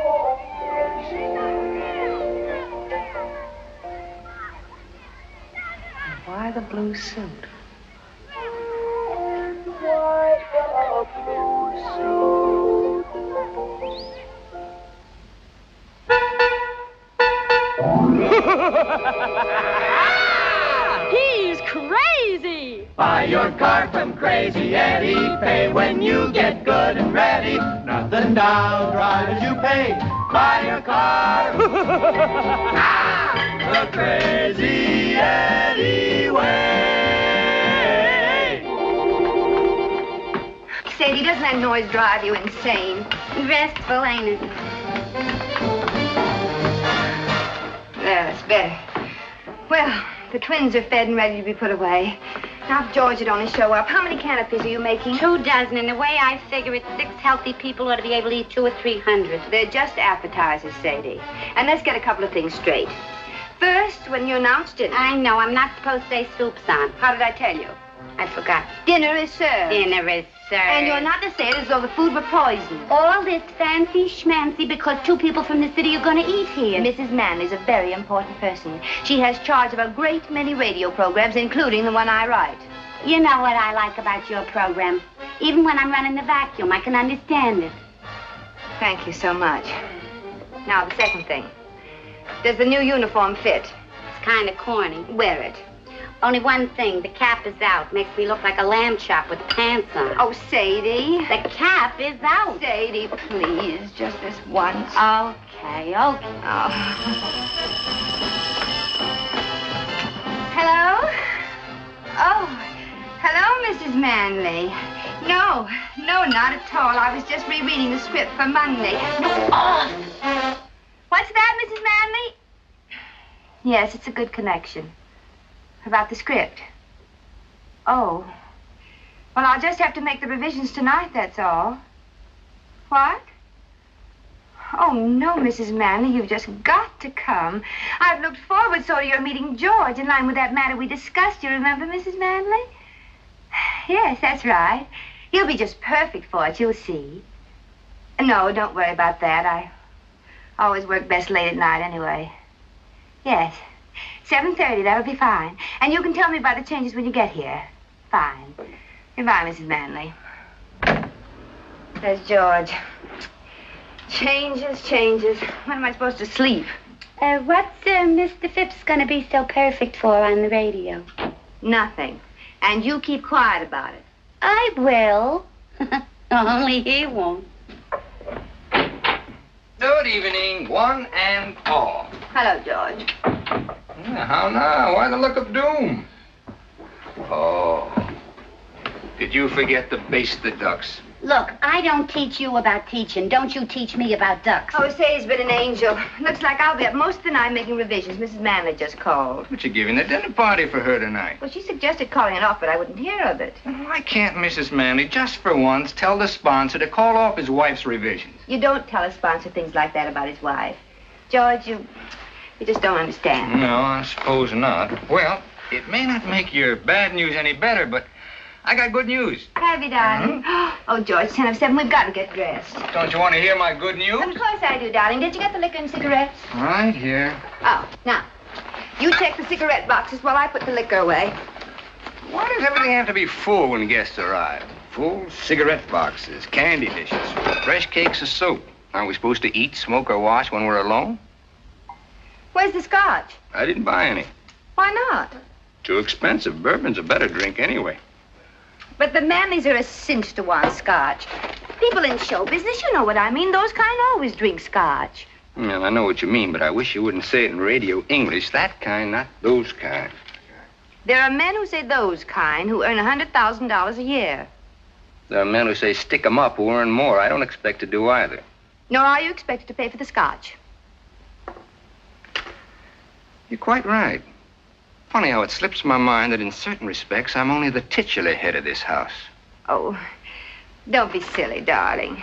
[SPEAKER 15] fishing?
[SPEAKER 1] And why the blue suit?
[SPEAKER 15] Why the blue
[SPEAKER 7] suit? He's crazy!
[SPEAKER 16] Buy your car from Crazy Eddie. Pay when you get good and ready. Nothing down, drive as you pay. Buy your car the Crazy Eddie way.
[SPEAKER 5] Sadie, doesn't that noise drive you insane?
[SPEAKER 17] Restful, ain't it?
[SPEAKER 5] There, that's better. Well, the twins are fed and ready to be put away. Now, if George would only show up, how many canopies are you making?
[SPEAKER 17] 2 dozen, and the way I figure it, 6 healthy people ought to be able to eat 200 or 300.
[SPEAKER 5] They're just appetizers, Sadie. And let's get a couple of things straight. First, when you announced dinner...
[SPEAKER 17] I know, I'm not supposed to say soup's on.
[SPEAKER 5] How did I tell you?
[SPEAKER 17] I forgot.
[SPEAKER 5] Dinner is served.
[SPEAKER 17] Dinner is served.
[SPEAKER 5] And you're not to say it as though the food were poisoned.
[SPEAKER 17] All this fancy schmancy because 2 people from the city are going to eat here.
[SPEAKER 5] Mrs. Manley's a very important person. She has charge of a great many radio programs, including the one I write.
[SPEAKER 17] You know what I like about your program. Even when I'm running the vacuum, I can understand it.
[SPEAKER 5] Thank you so much. Now, the second thing. Does the new uniform fit?
[SPEAKER 17] It's kind of corny.
[SPEAKER 5] Wear it.
[SPEAKER 17] Only one thing, the cap is out. Makes me look like a lamb chop with pants on.
[SPEAKER 5] Oh, Sadie.
[SPEAKER 17] The cap is out.
[SPEAKER 5] Sadie, please, just this once.
[SPEAKER 17] Okay.
[SPEAKER 5] Oh. Hello? Oh, hello, Mrs. Manley. No, not at all. I was just rereading the script for Monday. No, off! What's that, Mrs. Manley? Yes, it's a good connection. About the script. Oh. Well, I'll just have to make the revisions tonight, that's all. What? Oh, no, Mrs. Manley, you've just got to come. I've looked forward so to your meeting George in line with that matter we discussed. You remember, Mrs. Manley? Yes, that's right. He'll be just perfect for it, you'll see. No, don't worry about that. I always work best late at night anyway. Yes. 7:30, that'll be fine. And you can tell me about the changes when you get here. Fine. Goodbye, Mrs. Manley. There's George. Changes. When am I supposed to sleep?
[SPEAKER 17] What's Mr. Phipps gonna be so perfect for on the radio?
[SPEAKER 5] Nothing. And you keep quiet about it.
[SPEAKER 17] I will. Only he won't.
[SPEAKER 11] Good evening, one and all.
[SPEAKER 5] Hello, George.
[SPEAKER 11] Yeah, how now? Why the look of doom? Oh. Did you forget to baste the ducks?
[SPEAKER 17] Look, I don't teach you about teaching. Don't you teach me about ducks.
[SPEAKER 5] Oh, Sadie's been an angel. Looks like I'll be up most of the night making revisions. Mrs. Manley just called.
[SPEAKER 11] But you're giving a dinner party for her tonight.
[SPEAKER 5] Well, she suggested calling it off, but I wouldn't hear of it.
[SPEAKER 11] Why can't Mrs. Manley, just for once, tell the sponsor to call off his wife's revisions?
[SPEAKER 5] You don't tell a sponsor things like that about his wife. George, you just don't understand.
[SPEAKER 11] No, I suppose not. Well, it may not make your bad news any better, but I got good news.
[SPEAKER 5] Have you, darling? Oh, George, 10 of 7, we've got to get dressed.
[SPEAKER 11] Don't you want to hear my good news?
[SPEAKER 5] Of course I do, darling. Did you get the liquor and cigarettes?
[SPEAKER 11] Right here.
[SPEAKER 5] Oh, now, you take the cigarette boxes while I put the liquor away.
[SPEAKER 11] Why does everything have to be full when guests arrive? Full cigarette boxes, candy dishes, fresh cakes of soap. Aren't we supposed to eat, smoke, or wash when we're alone?
[SPEAKER 5] Where's the scotch?
[SPEAKER 11] I didn't buy any.
[SPEAKER 5] Why not?
[SPEAKER 11] Too expensive. Bourbon's a better drink anyway.
[SPEAKER 5] But the Manleys are a cinch to want scotch. People in show business, you know what I mean. Those kind always drink scotch.
[SPEAKER 11] Well, I know what you mean, but I wish you wouldn't say it in radio English. That kind, not those kind.
[SPEAKER 5] There are men who say those kind who earn $100,000 a year.
[SPEAKER 11] There are men who say stick 'em up who earn more. I don't expect to do either.
[SPEAKER 5] Nor are you expected to pay for the scotch.
[SPEAKER 11] You're quite right. Funny how it slips my mind that in certain respects, I'm only the titular head of this house.
[SPEAKER 5] Oh, don't be silly, darling.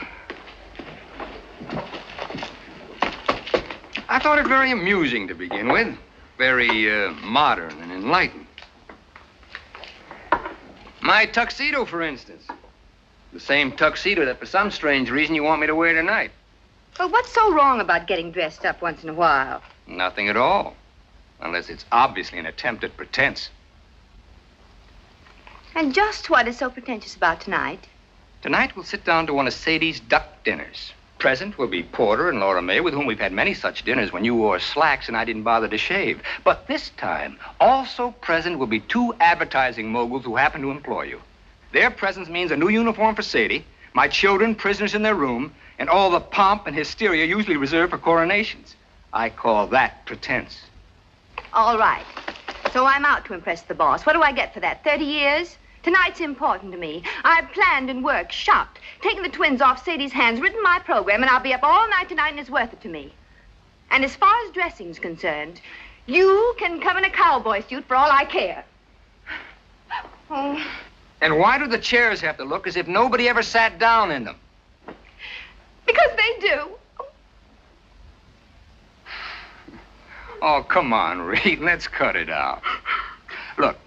[SPEAKER 11] I thought it very amusing to begin with. Very modern and enlightened. My tuxedo, for instance. The same tuxedo that for some strange reason you want me to wear tonight.
[SPEAKER 5] Well, what's so wrong about getting dressed up once in a while?
[SPEAKER 11] Nothing at all. Unless it's obviously an attempt at pretense.
[SPEAKER 5] And just what is so pretentious about tonight?
[SPEAKER 11] Tonight we'll sit down to one of Sadie's duck dinners. Present will be Porter and Laura May, with whom we've had many such dinners when you wore slacks and I didn't bother to shave. But this time, also present will be 2 advertising moguls who happen to employ you. Their presence means a new uniform for Sadie, my children prisoners in their room, and all the pomp and hysteria usually reserved for coronations. I call that pretense.
[SPEAKER 5] All right. So I'm out to impress the boss. What do I get for that? 30 years? Tonight's important to me. I've planned and worked, shopped, taken the twins off Sadie's hands, written my program, and I'll be up all night tonight, and it's worth it to me. And as far as dressing's concerned, you can come in a cowboy suit for all I care. Oh.
[SPEAKER 11] And why do the chairs have to look as if nobody ever sat down in them?
[SPEAKER 5] Because they do.
[SPEAKER 11] Oh, come on, Reed. Let's cut it out. Look,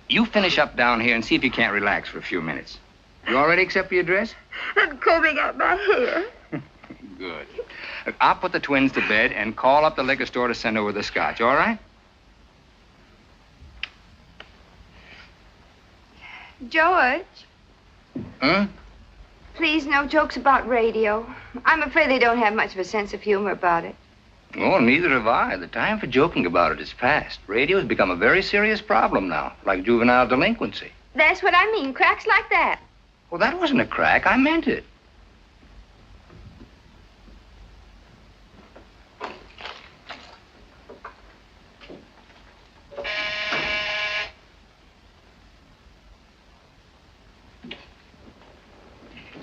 [SPEAKER 11] you finish up down here and see if you can't relax for a few minutes. You all ready except for your dress?
[SPEAKER 5] I'm combing out my hair.
[SPEAKER 11] Good. Look, I'll put the twins to bed and call up the liquor store to send over the scotch, all right?
[SPEAKER 5] George.
[SPEAKER 11] Huh?
[SPEAKER 5] Please, no jokes about radio. I'm afraid they don't have much of a sense of humor about it.
[SPEAKER 11] Oh, neither have I. The time for joking about it is past. Radio has become a very serious problem now, like juvenile delinquency.
[SPEAKER 5] That's what I mean, cracks like that.
[SPEAKER 11] Well, that wasn't a crack. I meant it.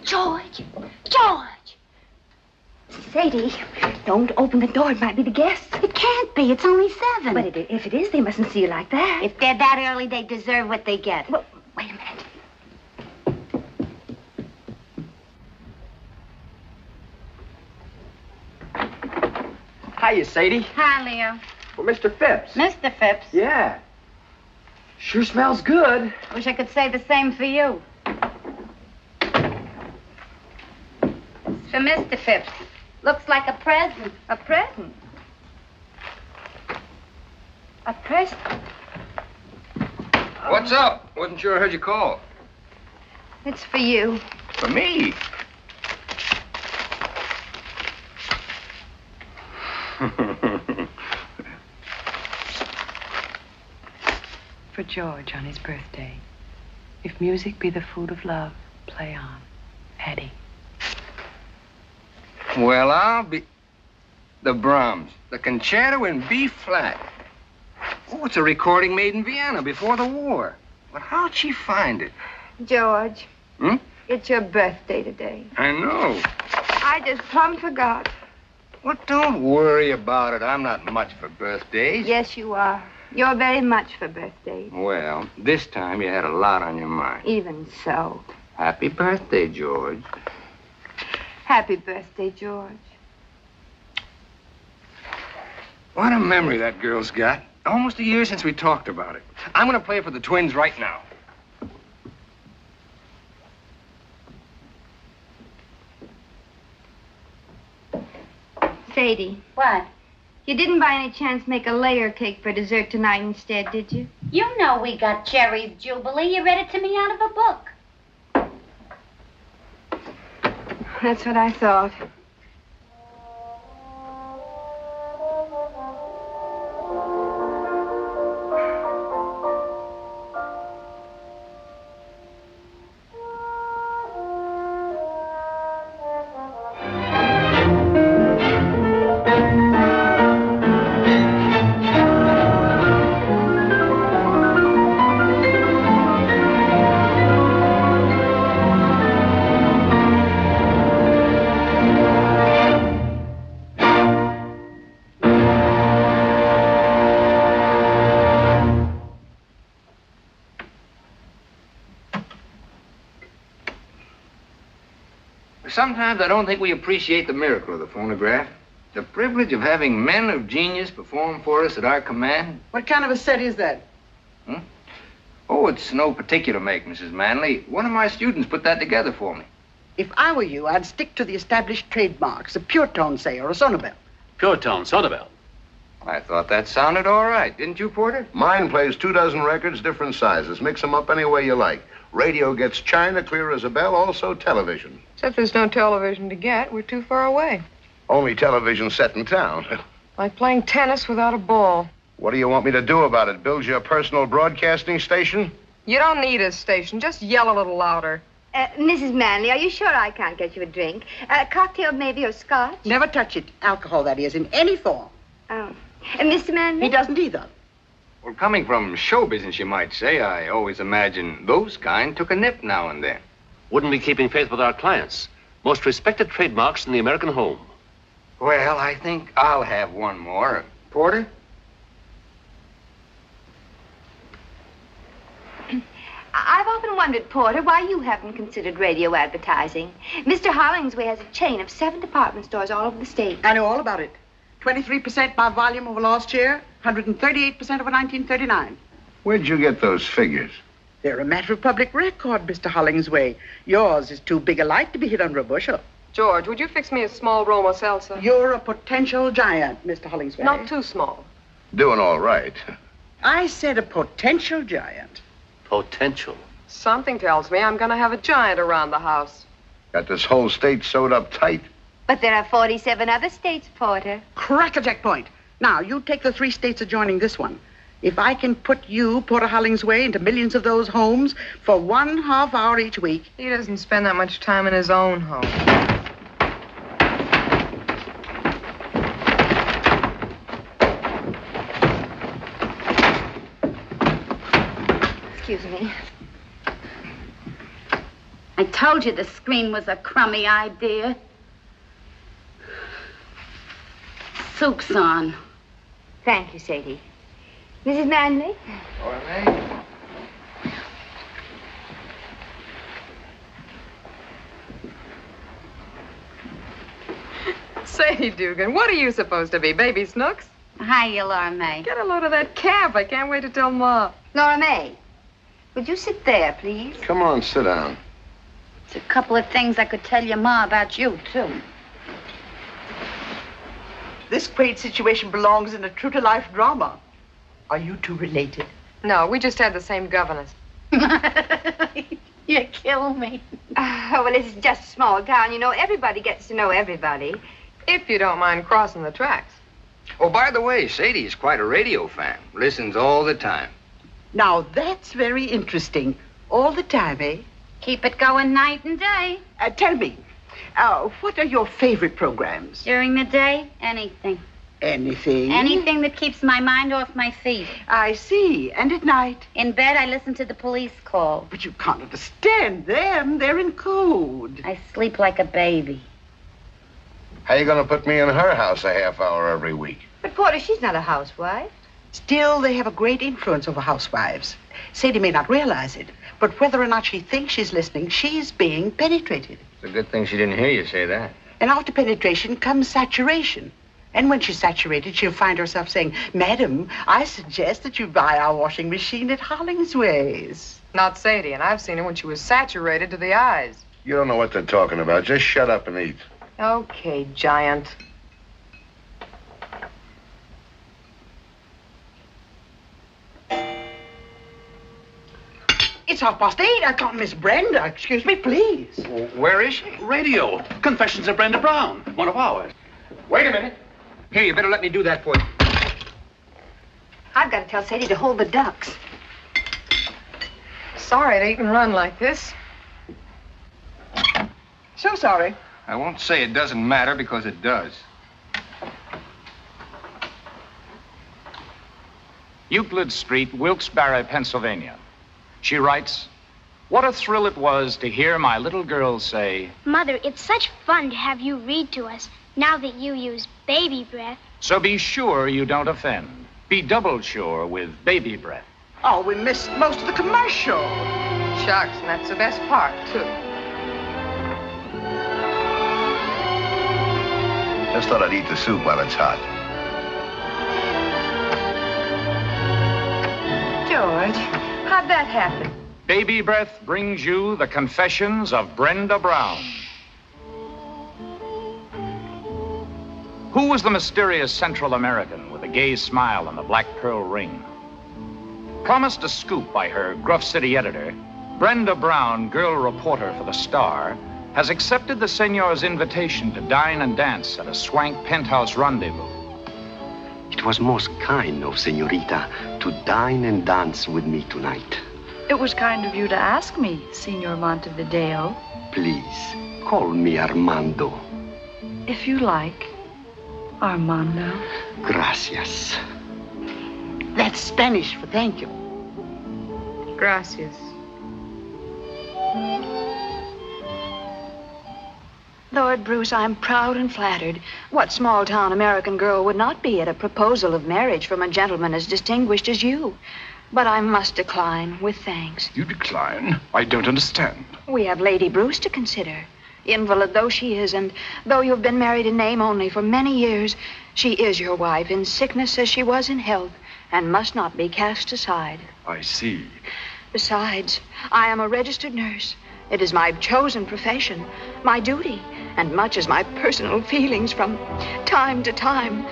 [SPEAKER 17] George! George!
[SPEAKER 5] Sadie, don't open the door. It might be the guests.
[SPEAKER 17] It can't be. It's only 7.
[SPEAKER 5] But if it is, they mustn't see you like that.
[SPEAKER 17] If they're that early, they deserve what they get.
[SPEAKER 5] Well, wait a minute.
[SPEAKER 18] Hiya, Sadie.
[SPEAKER 17] Hi, Leo.
[SPEAKER 18] Well, Mr. Phipps.
[SPEAKER 17] Mr. Phipps.
[SPEAKER 18] Yeah. Sure smells good.
[SPEAKER 17] Wish I could say the same for you. It's for Mr. Phipps. Looks like a present.
[SPEAKER 5] A present? A present?
[SPEAKER 11] What's up? Wasn't sure I heard you call.
[SPEAKER 5] It's for you.
[SPEAKER 11] For me?
[SPEAKER 1] For George on his birthday. If music be the food of love, play on. Addie.
[SPEAKER 11] Well, I'll be... The Brahms. The concerto in B flat. Oh, it's a recording made in Vienna before the war. But how'd she find it?
[SPEAKER 5] George.
[SPEAKER 11] Hmm?
[SPEAKER 10] It's your birthday today.
[SPEAKER 11] I know.
[SPEAKER 10] I just plumb forgot.
[SPEAKER 11] Well, don't worry about it. I'm not much for birthdays.
[SPEAKER 10] Yes, you are. You're very much for birthdays.
[SPEAKER 11] Well, this time you had a lot on your mind.
[SPEAKER 10] Even so.
[SPEAKER 11] Happy birthday, George.
[SPEAKER 10] Happy birthday, George.
[SPEAKER 11] What a memory that girl's got. Almost a year since we talked about it. I'm going to play for the twins right now.
[SPEAKER 5] Sadie.
[SPEAKER 17] What?
[SPEAKER 5] You didn't by any chance make a layer cake for dessert tonight instead, did you?
[SPEAKER 17] You know we got Cherry's Jubilee. You read it to me out of a book.
[SPEAKER 10] That's what I thought.
[SPEAKER 11] Sometimes I don't think we appreciate the miracle of the phonograph. The privilege of having men of genius perform for us at our command.
[SPEAKER 19] What kind of a set is that?
[SPEAKER 11] Oh, it's no particular make, Mrs. Manley. One of my students put that together for me.
[SPEAKER 19] If I were you, I'd stick to the established trademarks, a pure tone, say, or a sonobel.
[SPEAKER 14] Pure tone, Sothern.
[SPEAKER 11] I thought that sounded all right. Didn't you, Porter?
[SPEAKER 12] Mine plays 24 records, different sizes. Mix them up any way you like. Radio gets china, clear as a bell, also television.
[SPEAKER 8] Except there's no television to get. We're too far away.
[SPEAKER 12] Only television set in town.
[SPEAKER 8] Like playing tennis without a ball.
[SPEAKER 12] What do you want me to do about it? Build you a personal broadcasting station?
[SPEAKER 8] You don't need a station. Just yell a little louder.
[SPEAKER 5] Mrs. Manley, are you sure I can't get you a drink? A cocktail maybe or scotch?
[SPEAKER 19] Never touch it. Alcohol, that is, in any form.
[SPEAKER 5] Oh. And Mr. Manley?
[SPEAKER 19] He doesn't either.
[SPEAKER 11] Well, coming from show business, you might say, I always imagine those kind took a nip now and then.
[SPEAKER 14] Wouldn't be keeping faith with our clients. Most respected trademarks in the American home.
[SPEAKER 11] Well, I think I'll have one more. Porter?
[SPEAKER 5] I've often wondered, Porter, why you haven't considered radio advertising. Mr. Hollingsway has a chain of 7 department stores all over the state.
[SPEAKER 19] I know all about it. 23% by volume over last year, 138% over 1939.
[SPEAKER 12] Where'd you get those figures?
[SPEAKER 19] They're a matter of public record, Mr. Hollingsway. Yours is too big a light to be hid under a bushel.
[SPEAKER 8] George, would you fix me a small Roma salsa?
[SPEAKER 19] You're a potential giant, Mr. Hollingsway.
[SPEAKER 8] Not too small.
[SPEAKER 12] Doing all right.
[SPEAKER 19] I said a potential giant.
[SPEAKER 14] Potential.
[SPEAKER 8] Something tells me I'm going to have a giant around the house.
[SPEAKER 12] Got this whole state sewed up tight.
[SPEAKER 5] But there are 47 other states, Porter.
[SPEAKER 19] Crack-a-jack point. Now, you take the 3 states adjoining this one. If I can put you, Porter Hollingsway, into millions of those homes for 1/2 hour each week.
[SPEAKER 8] He doesn't spend that much time in his own home.
[SPEAKER 5] Excuse me.
[SPEAKER 17] I told you the screen was a crummy idea. Soup's on.
[SPEAKER 5] Thank you, Sadie. Mrs. Manley?
[SPEAKER 11] All right.
[SPEAKER 8] Sadie Dugan, what are you supposed to be, Baby Snooks?
[SPEAKER 17] Hiya, Laura May.
[SPEAKER 8] Get a load of that calf. I can't wait to tell Ma.
[SPEAKER 5] Laura May, would you sit there, please?
[SPEAKER 12] Come on, sit down.
[SPEAKER 17] There's a couple of things I could tell your Ma about you, too.
[SPEAKER 19] This great situation belongs in a true-to-life drama. Are you two related?
[SPEAKER 8] No, we just had the same governess.
[SPEAKER 17] You kill me.
[SPEAKER 5] Oh, well, it's just a small town. You know, everybody gets to know everybody.
[SPEAKER 8] If you don't mind crossing the tracks.
[SPEAKER 11] Oh, by the way, Sadie's quite a radio fan. Listens all the time.
[SPEAKER 19] Now, that's very interesting. All the time, eh?
[SPEAKER 17] Keep it going night and day.
[SPEAKER 19] Tell me, what are your favorite programs?
[SPEAKER 17] During the day, anything.
[SPEAKER 19] Anything?
[SPEAKER 17] Anything that keeps my mind off my feet.
[SPEAKER 19] I see. And at night?
[SPEAKER 17] In bed, I listen to the police call.
[SPEAKER 19] But you can't understand them. They're in code.
[SPEAKER 17] I sleep like a baby.
[SPEAKER 12] How you gonna put me in her house a half hour every week?
[SPEAKER 2] But, Porter, she's not a housewife.
[SPEAKER 19] Still, they have a great influence over housewives. Sadie may not realize it, but whether or not she thinks she's listening, she's being penetrated.
[SPEAKER 6] It's a good thing she didn't hear you say that.
[SPEAKER 19] And after penetration comes saturation. And when she's saturated, she'll find herself saying, Madam, I suggest that you buy our washing machine at Hollingsway's.
[SPEAKER 8] Not Sadie, and I've seen her when she was saturated to the eyes.
[SPEAKER 12] You don't know what they're talking about. Just shut up and eat.
[SPEAKER 8] Okay, Giant.
[SPEAKER 19] It's 8:30. I can't miss Brenda. Excuse me, please.
[SPEAKER 14] Where is she? Radio. Confessions of Brenda Brown. One of ours.
[SPEAKER 11] Wait a minute. Here, you better let me do that for you.
[SPEAKER 2] I've got to tell Sadie to hold the ducks.
[SPEAKER 8] Sorry to even run like this.
[SPEAKER 19] So sorry.
[SPEAKER 11] I won't say it doesn't matter because it does.
[SPEAKER 20] Euclid Street, Wilkes-Barre, Pennsylvania. She writes, "What a thrill it was to hear my little girl say,
[SPEAKER 21] Mother, it's such fun to have you read to us now that you use baby breath.
[SPEAKER 20] so be sure you don't offend. Be double sure with baby breath."
[SPEAKER 19] Oh, we missed most of the commercial.
[SPEAKER 8] Shucks, and that's the best part, too.
[SPEAKER 12] Just thought I'd eat the soup while it's hot.
[SPEAKER 2] George, how'd that happen?
[SPEAKER 20] Baby breath brings you the confessions of Brenda Brown. Who was the mysterious Central American with a gay smile and the black pearl ring? Promised a scoop by her Gruff City editor, Brenda Brown, girl reporter for The Star, has accepted the senor's invitation to dine and dance at a swank penthouse rendezvous.
[SPEAKER 22] It was most kind of Senorita to dine and dance with me tonight.
[SPEAKER 1] It was kind of you to ask me, Signor Montevideo.
[SPEAKER 22] Please, call me Armando.
[SPEAKER 1] If you like, Armando.
[SPEAKER 22] Gracias.
[SPEAKER 19] That's Spanish for thank you.
[SPEAKER 8] Gracias.
[SPEAKER 1] Lord Bruce, I'm proud and flattered. What small-town American girl would not be at a proposal of marriage from a gentleman as distinguished as you? But I must decline with thanks.
[SPEAKER 23] You decline? I don't understand.
[SPEAKER 1] We have Lady Bruce to consider. Invalid though she is, and though you've been married in name only for many years, she is your wife in sickness as she was in health, and must not be cast aside.
[SPEAKER 23] I see.
[SPEAKER 1] Besides, I am a registered nurse. It is my chosen profession, my duty, and much as my personal feelings from time to time.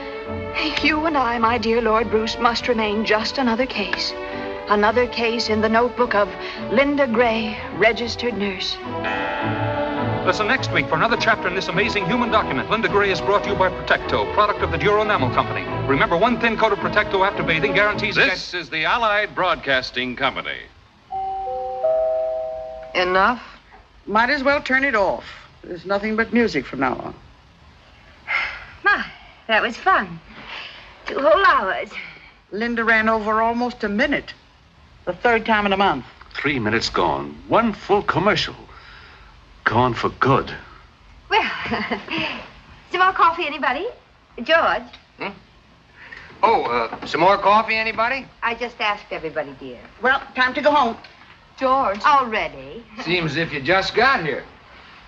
[SPEAKER 1] You and I, my dear Lord Bruce, must remain just another case. Another case in the notebook of Linda Gray, registered nurse.
[SPEAKER 3] Listen next week for another chapter in this amazing human document. Linda Gray is brought to you by Protecto, product of the Duro Enamel Company. Remember, one thin coat of Protecto after bathing guarantees...
[SPEAKER 24] This is the Allied Broadcasting Company.
[SPEAKER 8] Enough?
[SPEAKER 19] Might as well turn it off. There's nothing but music from now on.
[SPEAKER 5] My, that was fun. 2 whole hours.
[SPEAKER 19] Linda ran over almost a minute. The 3rd time in a month.
[SPEAKER 14] 3 minutes gone. 1 full commercial. Gone for good.
[SPEAKER 5] Well, some more coffee, anybody? George?
[SPEAKER 6] Some more coffee, anybody?
[SPEAKER 5] I just asked everybody, dear.
[SPEAKER 19] Well, time to go home.
[SPEAKER 8] George.
[SPEAKER 5] Already?
[SPEAKER 6] Seems as if you just got here.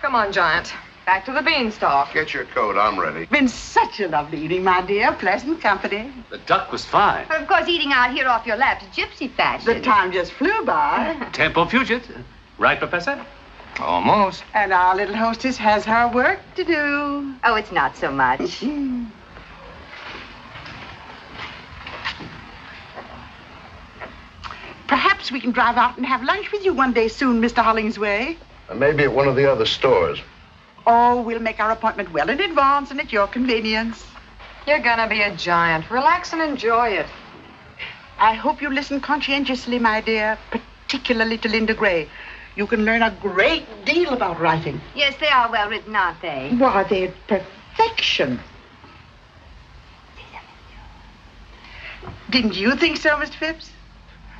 [SPEAKER 8] Come on, Giant. Back to the beanstalk.
[SPEAKER 12] Get your coat. I'm ready.
[SPEAKER 19] Been such a lovely evening, my dear. Pleasant company.
[SPEAKER 14] The duck was fine.
[SPEAKER 5] But of course, eating out here off your lap is gypsy fashion.
[SPEAKER 19] The time just flew by.
[SPEAKER 14] Tempo fugit. Right, Professor?
[SPEAKER 6] Almost.
[SPEAKER 19] And our little hostess has her work to do.
[SPEAKER 5] Oh, it's not so much.
[SPEAKER 19] Perhaps we can drive out and have lunch with you one day soon, Mr. Hollingsway.
[SPEAKER 12] And maybe at one of the other stores.
[SPEAKER 19] Oh, we'll make our appointment well in advance and at your convenience.
[SPEAKER 8] You're gonna be a giant. Relax and enjoy it.
[SPEAKER 19] I hope you listen conscientiously, my dear, particularly to Linda Gray. You can learn a great deal about writing.
[SPEAKER 5] Yes, they are well written, aren't they?
[SPEAKER 19] Why, they're perfection. Didn't you think so, Mr. Phipps?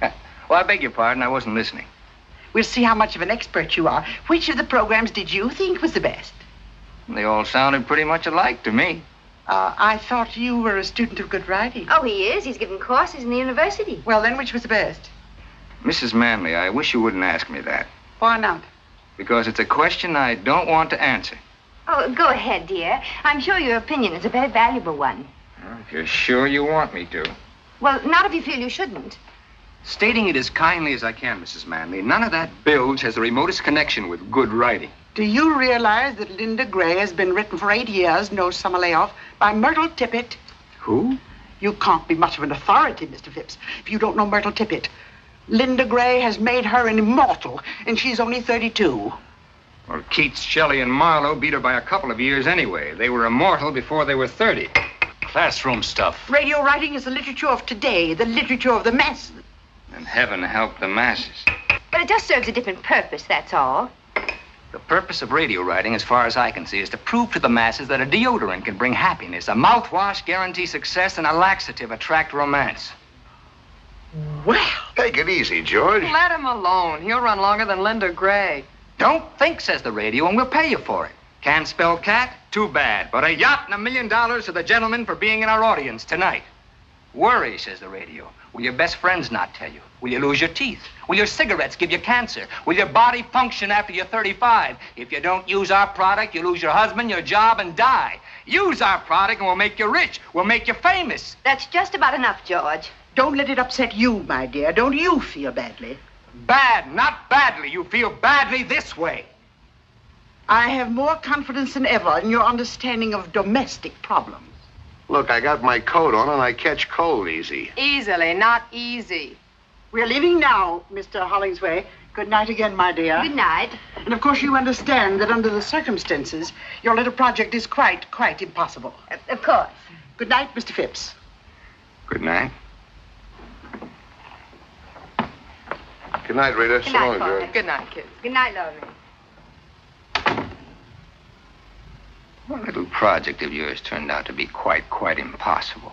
[SPEAKER 11] Well, I beg your pardon. I wasn't listening.
[SPEAKER 19] We'll see how much of an expert you are. Which of the programs did you think was the best?
[SPEAKER 11] They all sounded pretty much alike to me.
[SPEAKER 19] I thought you were a student of good writing.
[SPEAKER 5] Oh, he is. He's given courses in the university.
[SPEAKER 19] Well, then, which was the best?
[SPEAKER 11] Mrs. Manley, I wish you wouldn't ask me that.
[SPEAKER 19] Why not?
[SPEAKER 11] Because it's a question I don't want to answer.
[SPEAKER 5] Oh, go ahead, dear. I'm sure your opinion is a very valuable one.
[SPEAKER 11] If you're sure you want me to.
[SPEAKER 5] Well, not if you feel you shouldn't.
[SPEAKER 11] Stating it as kindly as I can, Mrs. Manley, none of that bilge has the remotest connection with good writing.
[SPEAKER 19] Do you realize that Linda Gray has been written for 8 years, no summer layoff, by Myrtle Tippett?
[SPEAKER 11] Who?
[SPEAKER 19] You can't be much of an authority, Mr. Phipps, if you don't know Myrtle Tippett. Linda Gray has made her an immortal, and she's only 32.
[SPEAKER 11] Well, Keats, Shelley, and Marlowe beat her by a couple of years anyway. They were immortal before they were 30.
[SPEAKER 23] Classroom stuff.
[SPEAKER 19] Radio writing is the literature of today, the literature of the masses.
[SPEAKER 11] And heaven help the masses.
[SPEAKER 5] But it just serves a different purpose, that's all.
[SPEAKER 11] The purpose of radio writing, as far as I can see, is to prove to the masses that a deodorant can bring happiness, a mouthwash guarantee success, and a laxative attract romance.
[SPEAKER 19] Well,
[SPEAKER 12] take it easy, George.
[SPEAKER 8] Let him alone. He'll run longer than Linda Gray.
[SPEAKER 11] Don't think, says the radio, and we'll pay you for it. Can't spell cat? Too bad. But a yacht and $1 million to the gentleman for being in our audience tonight. Worry, says the radio. Will your best friends not tell you? Will you lose your teeth? Will your cigarettes give you cancer? Will your body function after you're 35? If you don't use our product, you lose your husband, your job, and die. Use our product and we'll make you rich. We'll make you famous.
[SPEAKER 5] That's just about enough, George.
[SPEAKER 19] Don't let it upset you, my dear. Don't you feel badly?
[SPEAKER 11] Bad, not badly. You feel badly this way.
[SPEAKER 19] I have more confidence than ever in your understanding of domestic problems.
[SPEAKER 12] Look, I got my coat on and I catch cold easy.
[SPEAKER 8] Easily, not easy.
[SPEAKER 19] We're leaving now, Mr. Hollingsway. Good night again, my dear.
[SPEAKER 5] Good night.
[SPEAKER 19] And of course you understand that under the circumstances, your little project is quite impossible.
[SPEAKER 5] Of course.
[SPEAKER 19] Good night, Mr. Phipps.
[SPEAKER 11] Good night.
[SPEAKER 12] Good night, Rita.
[SPEAKER 5] Good night,
[SPEAKER 12] so long, George.
[SPEAKER 8] Good night, kids.
[SPEAKER 5] Good night, Lola.
[SPEAKER 11] What little project of yours turned out to be quite impossible.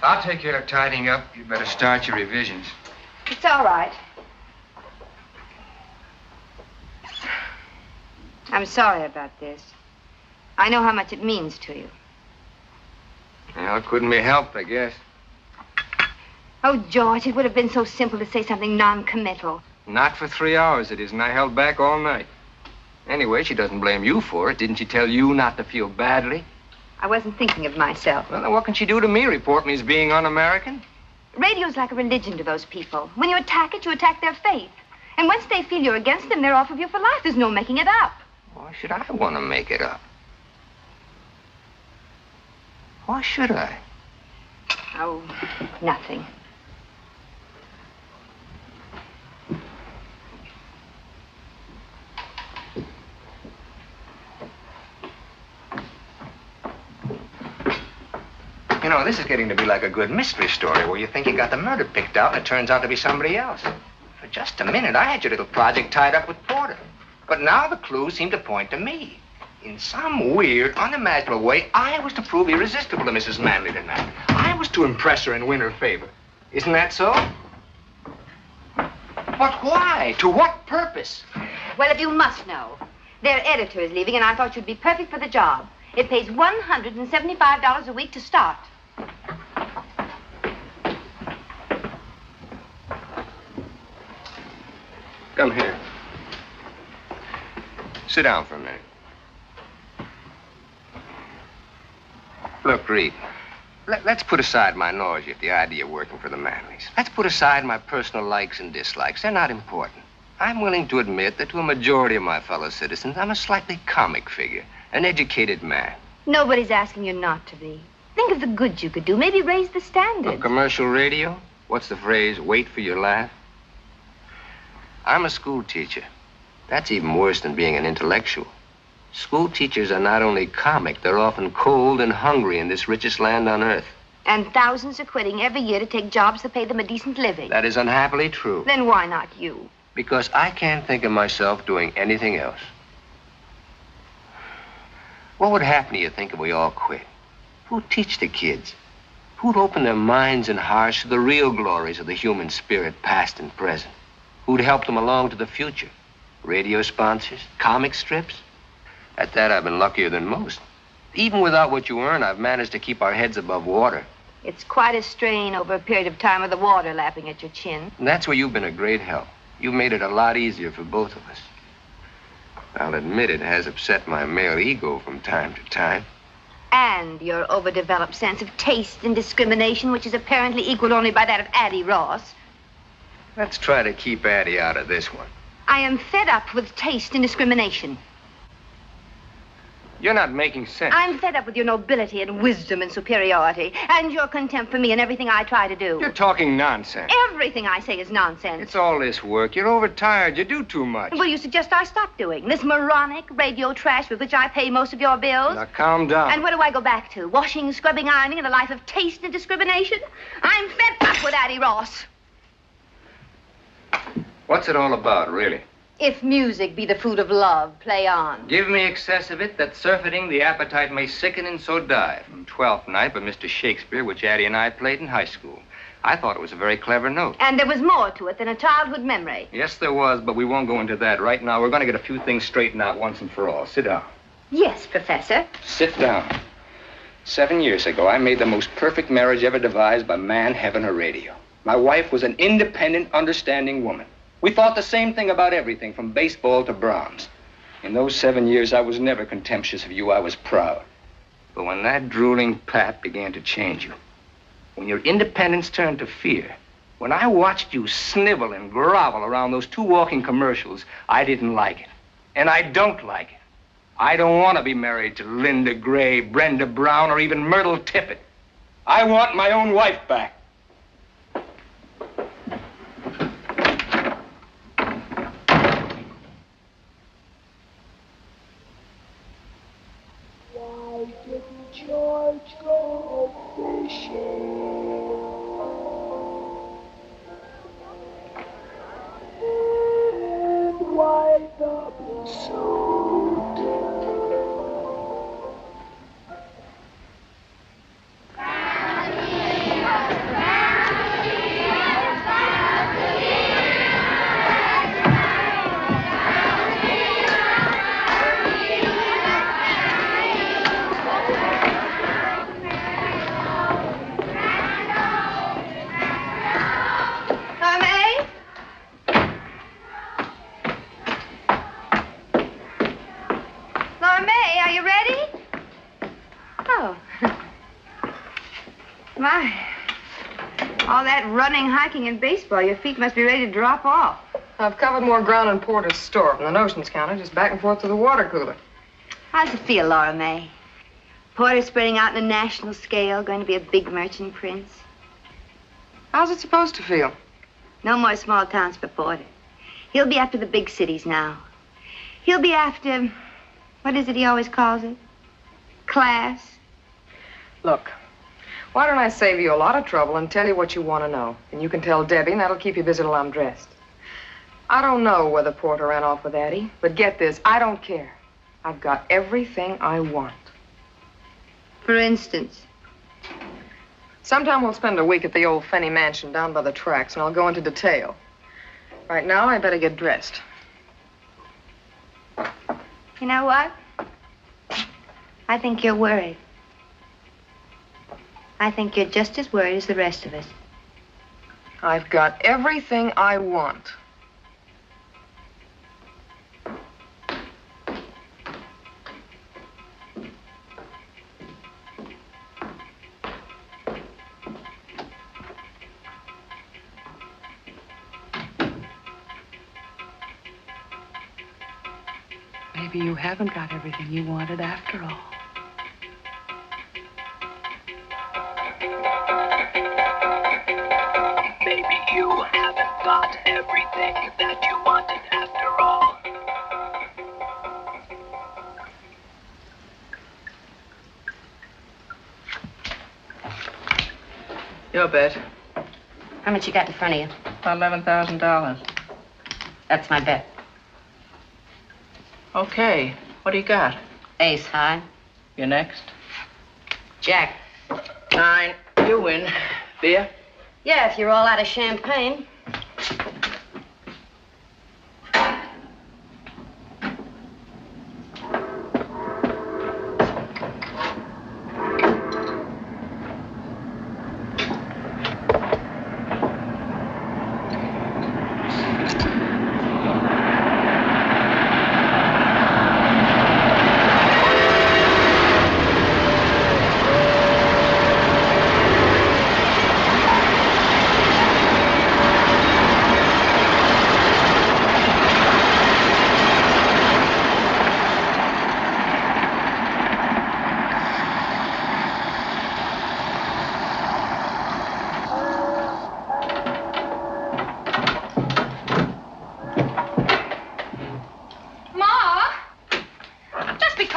[SPEAKER 11] I'll take care of tidying up. You better start your revisions.
[SPEAKER 5] It's all right. I'm sorry about this. I know how much it means to you.
[SPEAKER 11] Well, it couldn't be helped, I guess.
[SPEAKER 5] Oh, George, it would have been so simple to say something non-committal.
[SPEAKER 11] Not for 3 hours, it isn't. I held back all night. Anyway, she doesn't blame you for it. Didn't she tell you not to feel badly?
[SPEAKER 5] I wasn't thinking of myself.
[SPEAKER 11] Well, then what can she do to me? Report me as being un-American?
[SPEAKER 5] Radio's like a religion to those people. When you attack it, you attack their faith. And once they feel you're against them, they're off of you for life. There's no making it up.
[SPEAKER 11] Why should I want to make it up? Why should I?
[SPEAKER 5] Oh, nothing.
[SPEAKER 11] You know, this is getting to be like a good mystery story where you think you got the murder picked out and it turns out to be somebody else. For just a minute, I had your little project tied up with Porter. But now the clues seem to point to me. In some weird, unimaginable way, I was to prove irresistible to Mrs. Manley tonight. I was to impress her and win her favor. Isn't that so? But why? To what purpose?
[SPEAKER 5] Well, if you must know, their editor is leaving, and I thought you'd be perfect for the job. It pays $175 a week to start.
[SPEAKER 11] Come here. Sit down for a minute. Look, Reed, let's put aside my nausea at the idea of working for the Manleys. Let's put aside my personal likes and dislikes. They're not important. I'm willing to admit that to a majority of my fellow citizens, I'm a slightly comic figure, an educated man.
[SPEAKER 5] Nobody's asking you not to be. Think of the good you could do. Maybe raise the standards.
[SPEAKER 11] Look, commercial radio? What's the phrase? Wait for your laugh? I'm a school teacher. That's even worse than being an intellectual. School teachers are not only comic, they're often cold and hungry in this richest land on earth.
[SPEAKER 5] And thousands are quitting every year to take jobs that pay them a decent living.
[SPEAKER 11] That is unhappily true.
[SPEAKER 5] Then why not you?
[SPEAKER 11] Because I can't think of myself doing anything else.
[SPEAKER 6] What would happen, do you think, if we all quit? Who'd teach the kids? Who'd open their minds and hearts to the real glories of the human spirit, past and present? Who'd help them along to the future? Radio sponsors? Comic strips? At that, I've been luckier than most. Even without what you earn, I've managed to keep our heads above water.
[SPEAKER 5] It's quite a strain over a period of time with the water lapping at your chin.
[SPEAKER 6] And that's where you've been a great help. You've made it a lot easier for both of us. I'll admit it has upset my male ego from time to time.
[SPEAKER 5] And your overdeveloped sense of taste and discrimination, which is apparently equaled only by that of Addie Ross.
[SPEAKER 6] Let's try to keep Addie out of this one.
[SPEAKER 5] I am fed up with taste and discrimination.
[SPEAKER 6] You're not making sense.
[SPEAKER 5] I'm fed up with your nobility and wisdom and superiority, and your contempt for me and everything I try to do.
[SPEAKER 6] You're talking nonsense.
[SPEAKER 5] Everything I say is nonsense.
[SPEAKER 6] It's all this work. You're overtired. You do too much.
[SPEAKER 5] Well, you suggest I stop doing this moronic radio trash with which I pay most of your bills?
[SPEAKER 6] Now, calm down.
[SPEAKER 5] And where do I go back to? Washing, scrubbing, ironing, and a life of taste and discrimination? I'm fed up with Addie Ross.
[SPEAKER 6] What's it all about, really?
[SPEAKER 5] If music be the food of love, play on.
[SPEAKER 6] Give me excess of it, that surfeiting the appetite may sicken and so die. From Twelfth Night by Mr. Shakespeare, which Addie and I played in high school. I thought it was a very clever note.
[SPEAKER 5] And there was more to it than a childhood memory.
[SPEAKER 6] Yes, there was, but we won't go into that right now. We're going to get a few things straightened out once and for all. Sit down.
[SPEAKER 5] Yes, Professor.
[SPEAKER 6] Sit down. 7 years ago, I made the most perfect marriage ever devised by man, heaven, or radio. My wife was an independent, understanding woman. We thought the same thing about everything, from baseball to Brahms. In those 7 years, I was never contemptuous of you. I was proud. But when that drooling pap began to change you, when your independence turned to fear, when I watched you snivel and grovel around those 2 walking commercials, I didn't like it. And I don't like it. I don't want to be married to Linda Gray, Brenda Brown, or even Myrtle Tippett. I want my own wife back.
[SPEAKER 16] George go fishing. And why the pursuit?
[SPEAKER 2] All that running, hiking, and baseball, your feet must be ready to drop off.
[SPEAKER 8] I've covered more ground in Porter's store from the notions counter, just back and forth to the water cooler.
[SPEAKER 5] How's it feel, Laura May? Porter spreading out on a national scale, going to be a big merchant prince.
[SPEAKER 8] How's it supposed to feel?
[SPEAKER 5] No more small towns for Porter. He'll be after the big cities now. He'll be after, what is it he always calls it? Class.
[SPEAKER 8] Look, why don't I save you a lot of trouble and tell you what you want to know? And you can tell Debbie, and that'll keep you busy till I'm dressed. I don't know whether Porter ran off with Addie, but get this, I don't care. I've got everything I want.
[SPEAKER 5] For instance?
[SPEAKER 8] Sometime we'll spend a week at the old Fenny mansion down by the tracks, and I'll go into detail. Right now, I better get dressed.
[SPEAKER 5] You know what? I think you're worried. I think you're just as worried as the rest of us.
[SPEAKER 8] I've got everything I want.
[SPEAKER 1] Maybe you haven't got everything you wanted after all.
[SPEAKER 16] Maybe you haven't got everything that you wanted after all.
[SPEAKER 8] Your bet.
[SPEAKER 17] How much you got in front of you?
[SPEAKER 8] $11,000.
[SPEAKER 17] That's my bet.
[SPEAKER 8] Okay. What do you got?
[SPEAKER 17] Ace high.
[SPEAKER 4] You're next.
[SPEAKER 5] Jack.
[SPEAKER 4] 9. You win. Beer?
[SPEAKER 5] Yeah, if you're all out of champagne.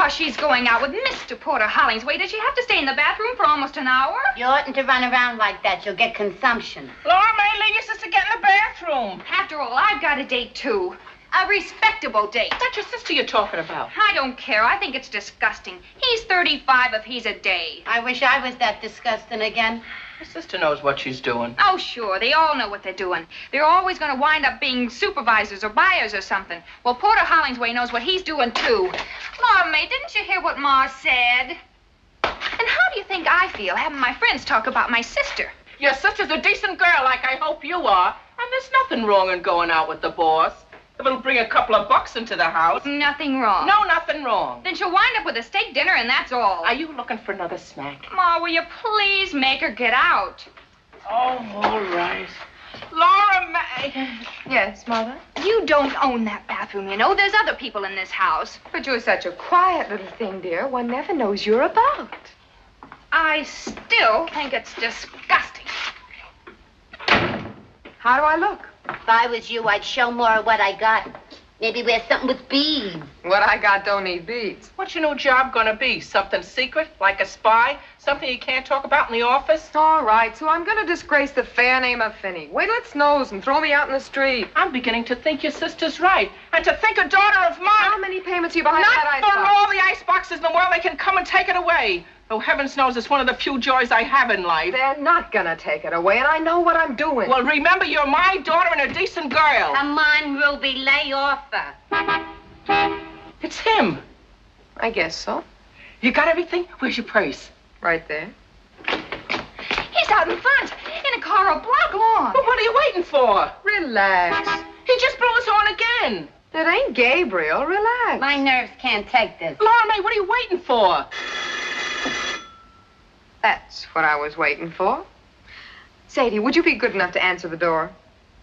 [SPEAKER 9] She's going out with Mr. Porter Hollingsway. Does she have to stay in the bathroom for almost an hour?
[SPEAKER 17] You oughtn't to run around like that. You'll get consumption.
[SPEAKER 4] Laura May, leave your sister get in the bathroom.
[SPEAKER 9] After all, I've got a date, too. A respectable date.
[SPEAKER 4] That's your sister you're talking about.
[SPEAKER 9] I don't care. I think it's disgusting. He's 35 if he's a day.
[SPEAKER 17] I wish I was that disgusting again.
[SPEAKER 4] Your sister knows what she's doing.
[SPEAKER 9] Oh, sure. They all know what they're doing. They're always going to wind up being supervisors or buyers or something. Well, Porter Hollingsway knows what he's doing, too. Laura May, didn't you hear what Ma said? And how do you think I feel having my friends talk about my sister?
[SPEAKER 4] Your sister's a decent girl, like I hope you are. And there's nothing wrong in going out with the boss. If it'll bring a couple of bucks into the house.
[SPEAKER 9] Nothing wrong.
[SPEAKER 4] No, nothing wrong.
[SPEAKER 9] Then she'll wind up with a steak dinner, and that's all.
[SPEAKER 4] Are you looking for another snack?
[SPEAKER 9] Ma, will you please make her get out?
[SPEAKER 4] Oh, all right. Laura May.
[SPEAKER 2] Yes, Mother?
[SPEAKER 9] You don't own that bathroom, you know. There's other people in this house.
[SPEAKER 2] But you're such a quiet little thing, dear. One never knows you're about.
[SPEAKER 9] I still think it's disgusting.
[SPEAKER 2] How do I look?
[SPEAKER 17] If I was you, I'd show more of what I got. Maybe wear something with beads.
[SPEAKER 2] What I got don't need beads.
[SPEAKER 4] What's your new job gonna be? Something secret, like a spy? Something you can't talk about in the office?
[SPEAKER 2] All right, so I'm gonna disgrace the fair name of Finney. Wait till it snows and throw me out in the street.
[SPEAKER 4] I'm beginning to think your sister's right. And to think a daughter of mine...
[SPEAKER 2] How many payments are you behind that
[SPEAKER 4] Not
[SPEAKER 2] icebox?
[SPEAKER 4] for all the iceboxes in the world. They can come and take it away. Though heavens knows it's one of the few joys I have in life.
[SPEAKER 2] They're not gonna take it away, and I know what I'm doing.
[SPEAKER 4] Well, remember, you're my daughter and a decent girl.
[SPEAKER 17] Come on, Ruby, lay off her.
[SPEAKER 4] It's him.
[SPEAKER 2] I guess so.
[SPEAKER 4] You got everything? Where's your purse?
[SPEAKER 2] Right there.
[SPEAKER 9] He's out in front, in a car a block long.
[SPEAKER 4] Well, what are you waiting for?
[SPEAKER 2] Relax.
[SPEAKER 4] He just blew us on again.
[SPEAKER 2] It ain't Gabriel. Relax.
[SPEAKER 17] My nerves can't take this.
[SPEAKER 4] Laura May, what are you waiting for?
[SPEAKER 2] That's what I was waiting for. Sadie, would you be good enough to answer the door?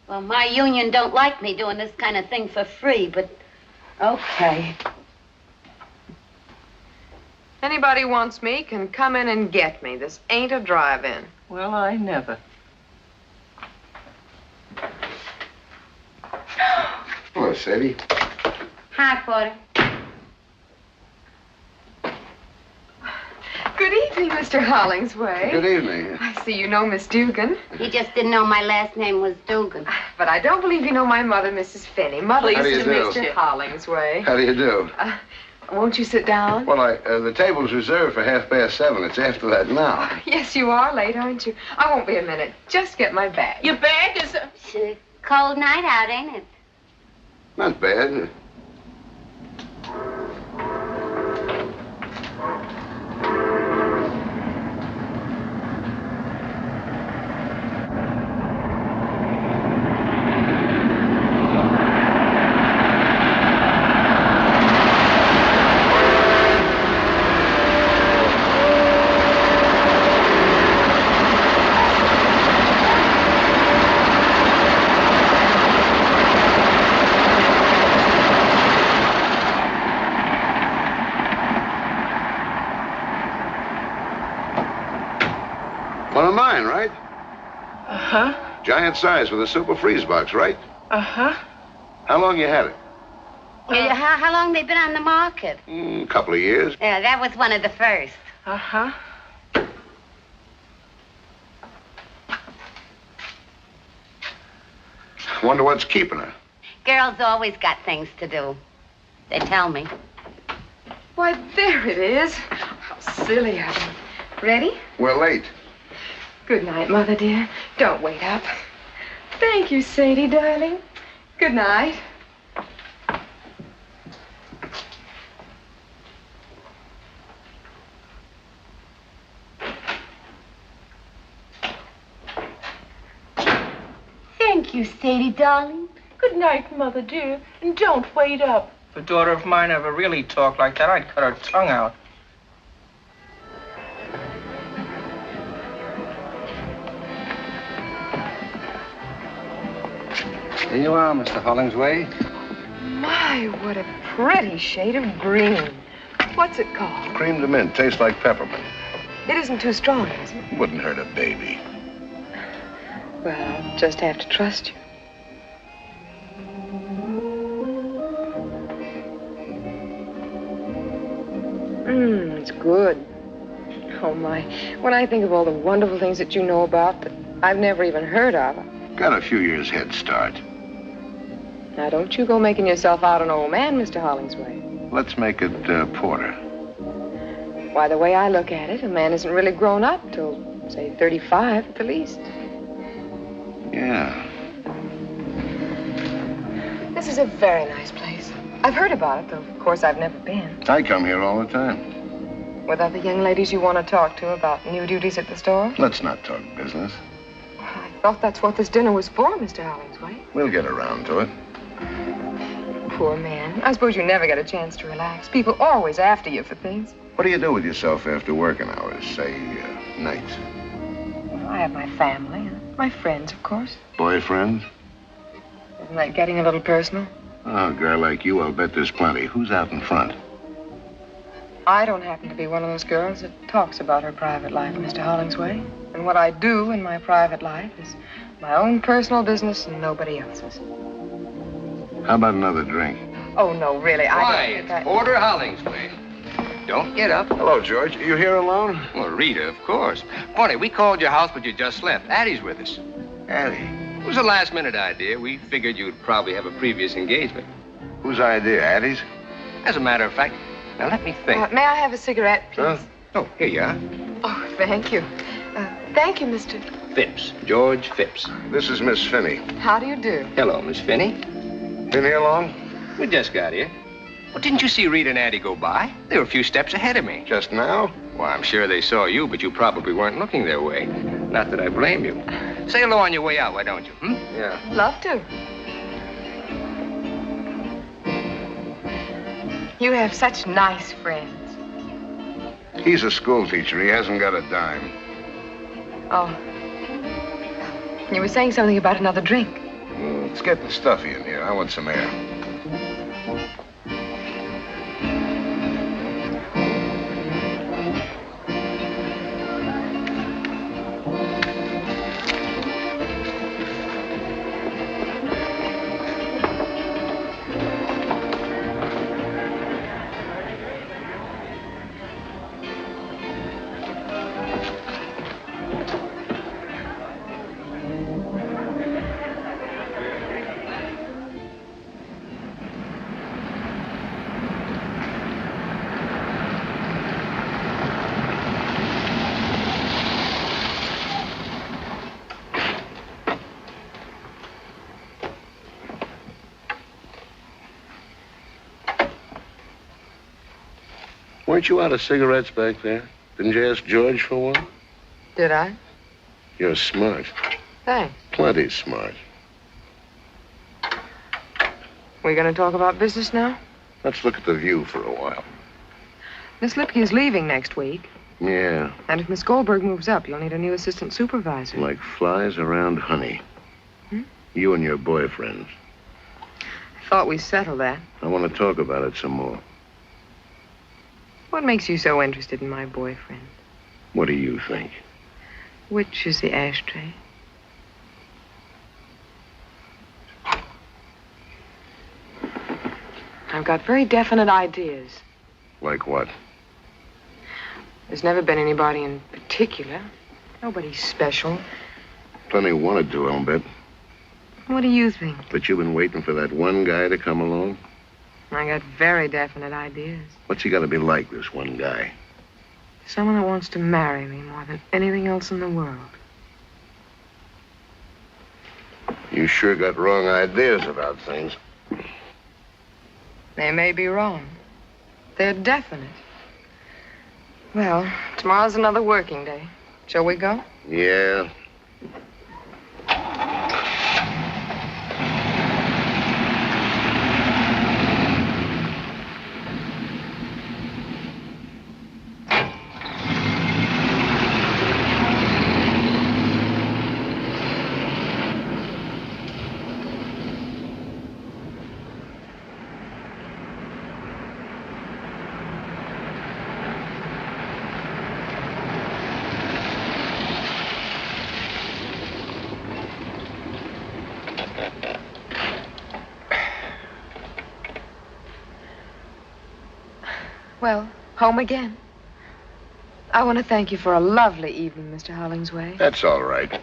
[SPEAKER 17] Well, my union don't like me doing this kind of thing for free, but okay.
[SPEAKER 2] Anybody wants me can come in and get me. This ain't a drive-in.
[SPEAKER 4] Well, I never.
[SPEAKER 12] Hello, Sadie.
[SPEAKER 17] Hi, Porter.
[SPEAKER 2] Good evening, Mr. Hollingsway.
[SPEAKER 12] Good evening.
[SPEAKER 2] I see you know Miss Dugan.
[SPEAKER 17] He just didn't know my last name was Dugan.
[SPEAKER 2] But I don't believe you know my mother, Mrs. Finney. Mother
[SPEAKER 12] How do
[SPEAKER 2] is
[SPEAKER 12] you
[SPEAKER 2] to
[SPEAKER 12] do?
[SPEAKER 2] Mr. Hollingsway.
[SPEAKER 12] How do you do?
[SPEAKER 2] Won't you sit down?
[SPEAKER 12] Well, the table's reserved for 7:30. It's after that now.
[SPEAKER 2] Yes, you are late, aren't you? I won't be a minute. Just get my bag.
[SPEAKER 4] Your bag is...
[SPEAKER 17] It's a cold night out, ain't it?
[SPEAKER 12] Not bad. One of mine, right?
[SPEAKER 4] Uh-huh.
[SPEAKER 12] Giant size with a super freeze box, right?
[SPEAKER 4] Uh-huh.
[SPEAKER 12] How long you had it?
[SPEAKER 17] How long they been on the market?
[SPEAKER 12] A couple of years.
[SPEAKER 17] Yeah, that was one of the first.
[SPEAKER 4] Uh-huh.
[SPEAKER 12] Wonder what's keeping her.
[SPEAKER 17] Girls always got things to do. They tell me.
[SPEAKER 2] Why, there it is.
[SPEAKER 8] silly of me. Ready?
[SPEAKER 12] We're late.
[SPEAKER 8] Good night, Mother dear. Don't wait up. Thank you, Sadie, darling. Good night.
[SPEAKER 17] Thank you, Sadie, darling.
[SPEAKER 4] Good night, Mother dear. And don't wait up. If a daughter of mine ever really talked like that, I'd cut her tongue out.
[SPEAKER 6] Here you are, Mr. Hollingsway.
[SPEAKER 8] My, what a pretty shade of green. What's it called?
[SPEAKER 12] Cream de mint. Tastes like peppermint.
[SPEAKER 8] It isn't too strong, is it?
[SPEAKER 12] Wouldn't hurt a baby.
[SPEAKER 8] Well, I'll just have to trust you. It's good. Oh, my. When I think of all the wonderful things that you know about that I've never even heard of.
[SPEAKER 12] Got a few years head start.
[SPEAKER 8] Now, don't you go making yourself out an old man, Mr. Hollingsway.
[SPEAKER 12] Let's make it porter.
[SPEAKER 8] Why, the way I look at it, a man isn't really grown up till, say, 35 at the least.
[SPEAKER 12] Yeah.
[SPEAKER 8] This is a very nice place. I've heard about it, though, of course, I've never been.
[SPEAKER 12] I come here all the time.
[SPEAKER 8] With other young ladies you want to talk to about new duties at the store?
[SPEAKER 12] Let's not talk business.
[SPEAKER 8] I thought that's what this dinner was for, Mr. Hollingsway.
[SPEAKER 12] We'll get around to it.
[SPEAKER 8] Poor man. I suppose you never get a chance to relax. People always after you for things.
[SPEAKER 12] What do you do with yourself after working hours, say, nights?
[SPEAKER 8] Well, I have my family and my friends, of course.
[SPEAKER 12] Boyfriends?
[SPEAKER 8] Isn't that getting a little personal?
[SPEAKER 12] Oh, a girl like you, I'll bet there's plenty. Who's out in front?
[SPEAKER 8] I don't happen to be one of those girls that talks about her private life, Mr. Hollingsway. And what I do in my private life is my own personal business and nobody else's.
[SPEAKER 12] How about another drink?
[SPEAKER 8] Oh, no, really, I
[SPEAKER 6] Why,
[SPEAKER 8] don't think
[SPEAKER 6] it's
[SPEAKER 8] I...
[SPEAKER 6] Porter Hollingsway. Don't get up.
[SPEAKER 12] Hello, George. Are you here alone?
[SPEAKER 6] Well, Rita, of course. Funny, we called your house, but you just left. Addie's with us.
[SPEAKER 12] Addie.
[SPEAKER 6] It was a last-minute idea. We figured you'd probably have a previous engagement.
[SPEAKER 12] Whose idea, Addie's?
[SPEAKER 6] As a matter of fact, now let me think.
[SPEAKER 8] May I have a cigarette, please?
[SPEAKER 12] Huh?
[SPEAKER 6] Oh, here you are.
[SPEAKER 8] Oh, thank you. Thank you, Mr.
[SPEAKER 6] Phipps. George Phipps.
[SPEAKER 12] This is Miss Finney.
[SPEAKER 8] How do you do?
[SPEAKER 6] Hello, Miss Finney.
[SPEAKER 12] Been here long?
[SPEAKER 6] We just got here. Well, didn't you see Rita and Addie go by? They were a few steps ahead of me.
[SPEAKER 12] Just now?
[SPEAKER 6] Well, I'm sure they saw you, but you probably weren't looking their way. Not that I blame you. Say hello on your way out, why don't you?
[SPEAKER 12] Yeah.
[SPEAKER 8] Love to. You have such nice friends.
[SPEAKER 12] He's a school teacher. He hasn't got a dime.
[SPEAKER 8] Oh. You were saying something about another drink.
[SPEAKER 12] It's getting stuffy in here. I want some air.
[SPEAKER 7] Weren't you out of cigarettes back there? Didn't you ask George for one?
[SPEAKER 8] Did I?
[SPEAKER 7] You're smart.
[SPEAKER 8] Thanks.
[SPEAKER 7] Plenty smart.
[SPEAKER 8] We gonna talk about business now?
[SPEAKER 7] Let's look at the view for a while.
[SPEAKER 8] Miss Lipke is leaving next week.
[SPEAKER 7] Yeah,
[SPEAKER 8] And if Miss Goldberg moves up, you'll need a new assistant supervisor.
[SPEAKER 7] like flies around honey. You and your boyfriend.
[SPEAKER 8] I thought we settled that.
[SPEAKER 7] I want to talk about it some more.
[SPEAKER 8] What makes you so interested in my boyfriend?
[SPEAKER 7] What do you think?
[SPEAKER 8] Which is the ashtray? I've got very definite ideas.
[SPEAKER 7] Like what?
[SPEAKER 8] There's never been anybody in particular. Nobody special.
[SPEAKER 7] Plenty wanted to, I'll bet.
[SPEAKER 8] What do you think?
[SPEAKER 7] But you've been waiting for that one guy to come along?
[SPEAKER 8] I got very definite ideas.
[SPEAKER 7] What's he got to be like, this one guy?
[SPEAKER 8] Someone that wants to marry me more than anything else in the world.
[SPEAKER 12] You sure got wrong ideas about things.
[SPEAKER 8] They may be wrong. They're definite. Well, tomorrow's another working day. Shall we go?
[SPEAKER 12] Yeah.
[SPEAKER 8] Well, home again. I want to thank you for a lovely evening, Mr. Hollingsway.
[SPEAKER 12] That's all right.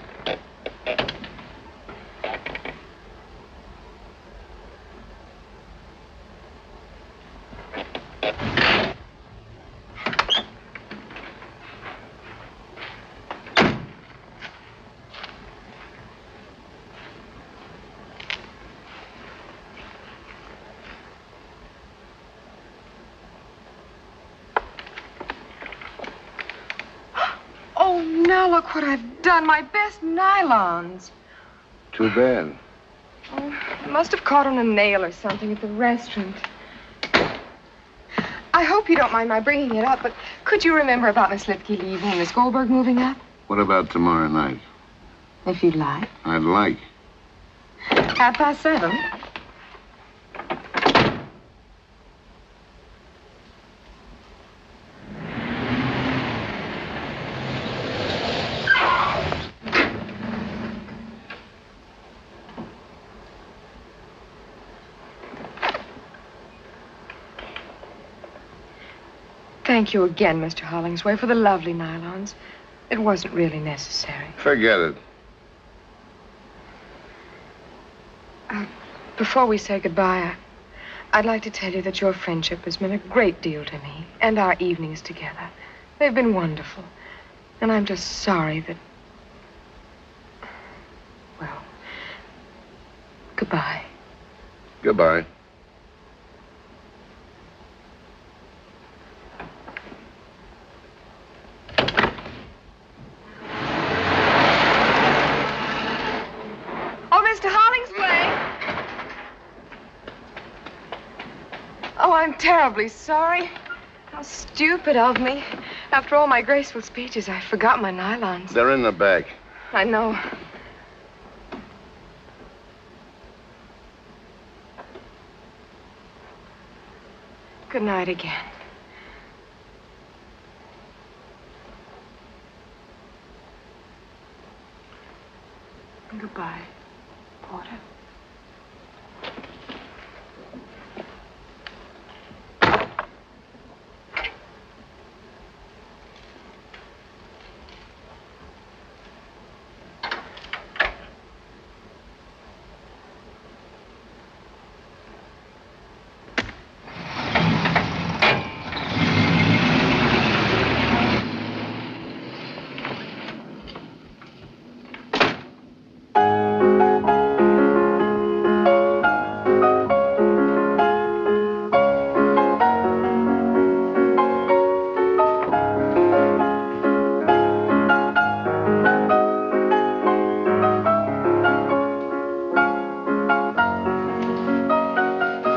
[SPEAKER 8] Oh, now look what I've done. My best nylons.
[SPEAKER 12] Too bad.
[SPEAKER 8] Oh, I must have caught on a nail or something at the restaurant. I hope you don't mind my bringing it up, but could you remember about Miss Lipke leaving and Miss Goldberg moving up?
[SPEAKER 12] What about tomorrow night?
[SPEAKER 8] If you'd like.
[SPEAKER 12] I'd like.
[SPEAKER 8] 7:30. Thank you again, Mr. Hollingsway, for the lovely nylons. It wasn't really necessary.
[SPEAKER 12] Forget it.
[SPEAKER 8] Before we say goodbye, I'd like to tell you that your friendship has meant a great deal to me, and our evenings together. They've been wonderful. And I'm just sorry that... Well, goodbye.
[SPEAKER 12] Goodbye.
[SPEAKER 8] Oh, Mr. Hollingsway! Oh, I'm terribly sorry. How stupid of me. After all my graceful speeches, I forgot my nylons.
[SPEAKER 12] They're in the back.
[SPEAKER 8] I know. Good night again. And goodbye, Porter.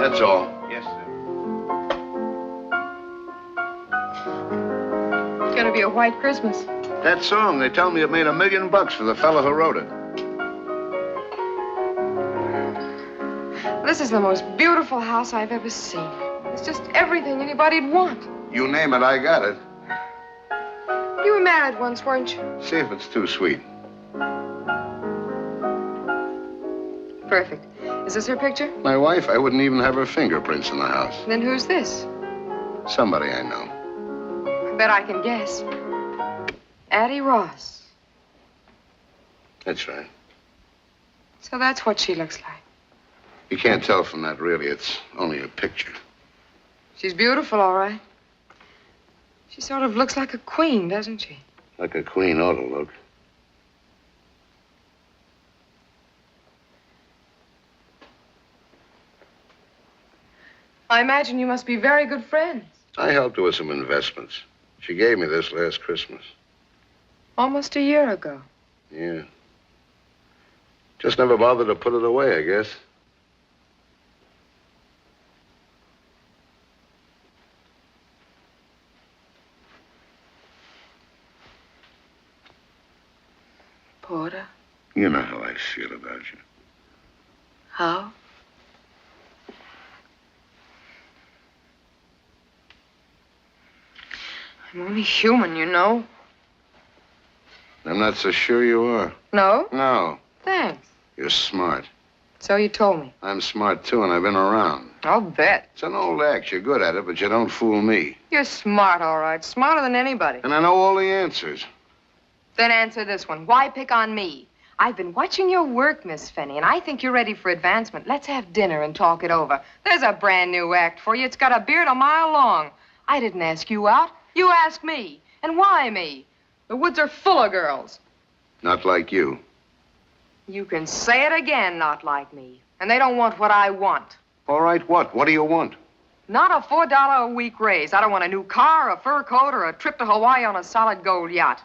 [SPEAKER 12] That's all. Yes, sir.
[SPEAKER 8] It's gonna be a white Christmas.
[SPEAKER 12] That song, they tell me it made $1 million for the fellow who wrote it.
[SPEAKER 8] This is the most beautiful house I've ever seen. It's just everything anybody'd want.
[SPEAKER 12] You name it, I got it.
[SPEAKER 8] You were married once, weren't you?
[SPEAKER 12] See if it's too sweet.
[SPEAKER 8] Perfect. Is this her picture?
[SPEAKER 12] My wife, I wouldn't even have her fingerprints in the house.
[SPEAKER 8] Then who's this?
[SPEAKER 12] Somebody I know.
[SPEAKER 8] I bet I can guess. Addie Ross.
[SPEAKER 12] That's right.
[SPEAKER 8] So that's what she looks like.
[SPEAKER 12] You can't tell from that, really. It's only a picture.
[SPEAKER 8] She's beautiful, all right. She sort of looks like a queen, doesn't she?
[SPEAKER 7] Like a queen ought to look.
[SPEAKER 8] I imagine you must be very good friends.
[SPEAKER 7] I helped her with some investments. She gave me this last Christmas.
[SPEAKER 8] Almost a year ago.
[SPEAKER 7] Yeah. Just never bothered to put it away, I guess.
[SPEAKER 8] Porter,
[SPEAKER 7] You know how I feel about you.
[SPEAKER 8] how? I'm only human, you know.
[SPEAKER 7] I'm not so sure you are.
[SPEAKER 8] No?
[SPEAKER 7] No.
[SPEAKER 8] Thanks.
[SPEAKER 7] You're smart.
[SPEAKER 8] So you told me.
[SPEAKER 7] I'm smart, too, and I've been around.
[SPEAKER 8] I'll bet.
[SPEAKER 7] It's an old act. You're good at it, but you don't fool me.
[SPEAKER 8] You're smart, all right. Smarter than anybody.
[SPEAKER 7] And I know all the answers.
[SPEAKER 8] Then answer this one. Why pick on me? I've been watching your work, Miss Finney, and I think you're ready for advancement. Let's have dinner and talk it over. There's a brand new act for you. It's got a beard a mile long. I didn't ask you out. You asked me. And why me? The woods are full of girls.
[SPEAKER 7] Not like you.
[SPEAKER 8] You can say it again, not like me. And they don't want what I want.
[SPEAKER 7] All right, what? What do you want?
[SPEAKER 8] Not a $4 a week raise. I don't want a new car, a fur coat, or a trip to Hawaii on a solid gold yacht.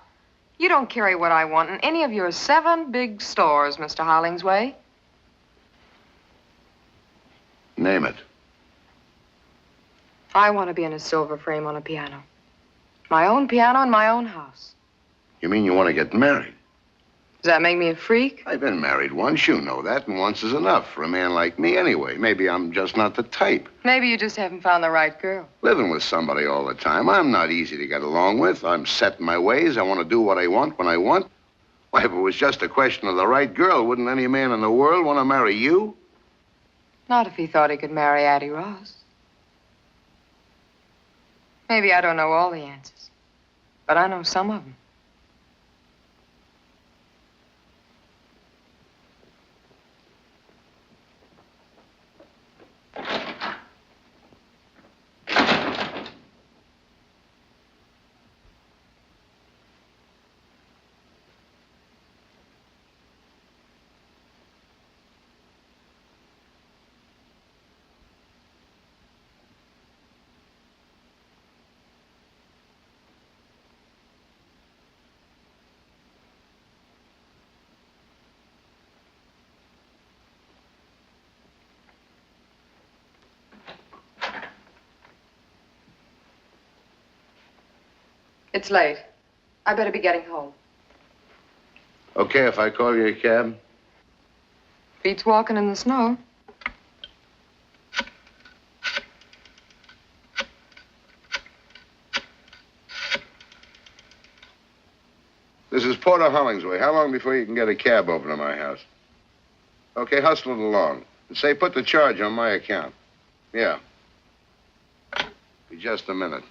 [SPEAKER 8] You don't carry what I want in any of your 7 big stores, Mr. Hollingsway.
[SPEAKER 7] Name it.
[SPEAKER 8] I want to be in a silver frame on a piano. My own piano in my own house.
[SPEAKER 7] You mean you want to get married?
[SPEAKER 8] Does that make me a freak?
[SPEAKER 7] I've been married once, you know that, and once is enough for a man like me anyway. Maybe I'm just not the type.
[SPEAKER 8] Maybe you just haven't found the right girl.
[SPEAKER 7] Living with somebody all the time, I'm not easy to get along with. I'm set in my ways. I want to do what I want when I want. Why, if it was just a question of the right girl, wouldn't any man in the world want to marry you?
[SPEAKER 8] Not if he thought he could marry Addie Ross. Maybe I don't know all the answers, but I know some of them. It's late. I better be getting home.
[SPEAKER 7] Okay, if I call you a cab?
[SPEAKER 8] Beats walking in the snow.
[SPEAKER 7] This is Porter Hollingsway. How long before you can get a cab over to my house? Okay, hustle it along. And say, put the charge on my account. Yeah. Be just a minute.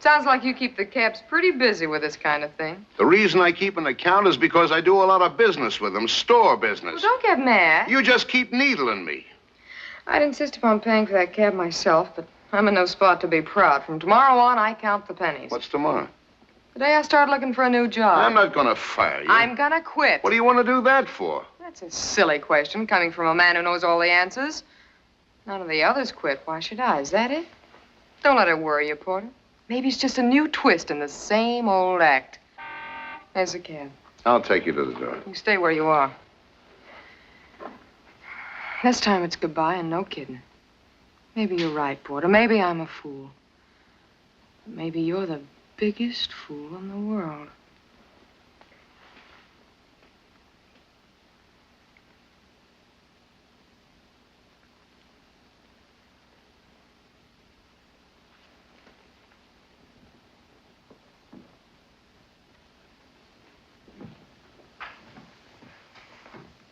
[SPEAKER 8] Sounds like you keep the cabs pretty busy with this kind of thing.
[SPEAKER 7] The reason I keep an account is because I do a lot of business with them, store business.
[SPEAKER 8] Well, don't get mad.
[SPEAKER 7] You just keep needling me.
[SPEAKER 8] I'd insist upon paying for that cab myself, but I'm in no spot to be proud. From tomorrow on, I count the pennies.
[SPEAKER 7] What's tomorrow?
[SPEAKER 8] The day I start looking for a new job.
[SPEAKER 7] I'm not going to fire you.
[SPEAKER 8] I'm going to quit.
[SPEAKER 7] What do you want to do that for?
[SPEAKER 8] That's a silly question, coming from a man who knows all the answers. None of the others quit. Why should I? Is that it? Don't let it worry you, Porter. Maybe it's just a new twist in the same old act. There's a cab.
[SPEAKER 7] I'll take you to the door.
[SPEAKER 8] You stay where you are. This time it's goodbye and no kidding. Maybe you're right, Porter. Maybe I'm a fool. But maybe you're the biggest fool in the world.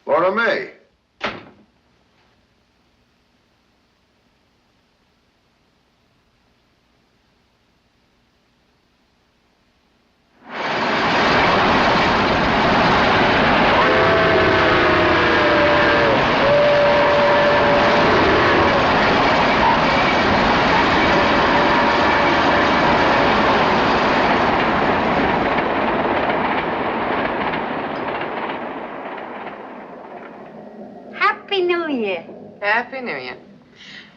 [SPEAKER 7] Laura May.
[SPEAKER 5] Happy New Year.
[SPEAKER 8] Happy New Year.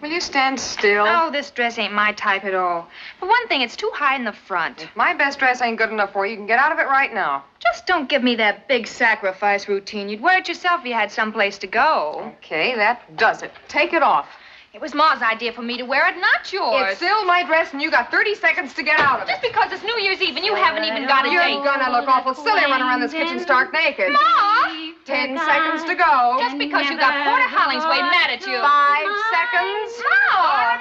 [SPEAKER 8] Will you stand still?
[SPEAKER 9] Oh, this dress ain't my type at all. For one thing, it's too high in the front.
[SPEAKER 8] If my best dress ain't good enough for you, you can get out of it right now.
[SPEAKER 9] Just don't give me that big sacrifice routine. You'd wear it yourself if you had someplace to go.
[SPEAKER 8] Okay, that does it. Take it off.
[SPEAKER 9] It was Ma's idea for me to wear it, not yours.
[SPEAKER 8] It's still my dress, and you got 30 seconds to get out of it.
[SPEAKER 9] Just because it's New Year's Eve and you haven't even got a date.
[SPEAKER 8] You're gonna look awful silly running around this kitchen stark naked.
[SPEAKER 9] Ma!
[SPEAKER 8] 10 seconds to go.
[SPEAKER 9] Just because you got Porter Hollingsway mad at you.
[SPEAKER 8] 5 seconds.
[SPEAKER 9] Ma!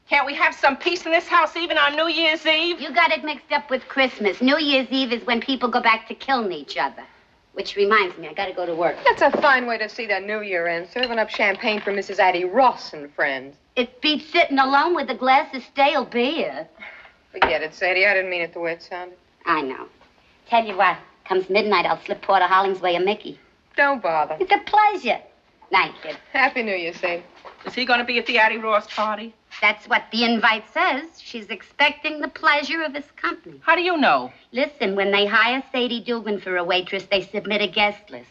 [SPEAKER 4] Can't we have some peace in this house even on New Year's Eve?
[SPEAKER 17] You got it mixed up with Christmas. New Year's Eve is when people go back to killing each other. Which reminds me, I gotta go to work.
[SPEAKER 8] That's a fine way to see the New Year end, serving up champagne for Mrs. Addie Ross and friends.
[SPEAKER 17] It beats sitting alone with a glass of stale beer.
[SPEAKER 8] Forget it, Sadie. I didn't mean it the way it sounded.
[SPEAKER 17] I know. Tell you what, comes midnight, I'll slip Porter Hollingsway a Mickey.
[SPEAKER 8] Don't bother.
[SPEAKER 17] It's a pleasure. Night, kid.
[SPEAKER 8] Happy New Year, Sadie.
[SPEAKER 4] Is he going to be at the Addie Ross party?
[SPEAKER 17] That's what the invite says. She's expecting the pleasure of his company.
[SPEAKER 4] How do you know?
[SPEAKER 17] Listen, when they hire Sadie Dugan for a waitress, they submit a guest list.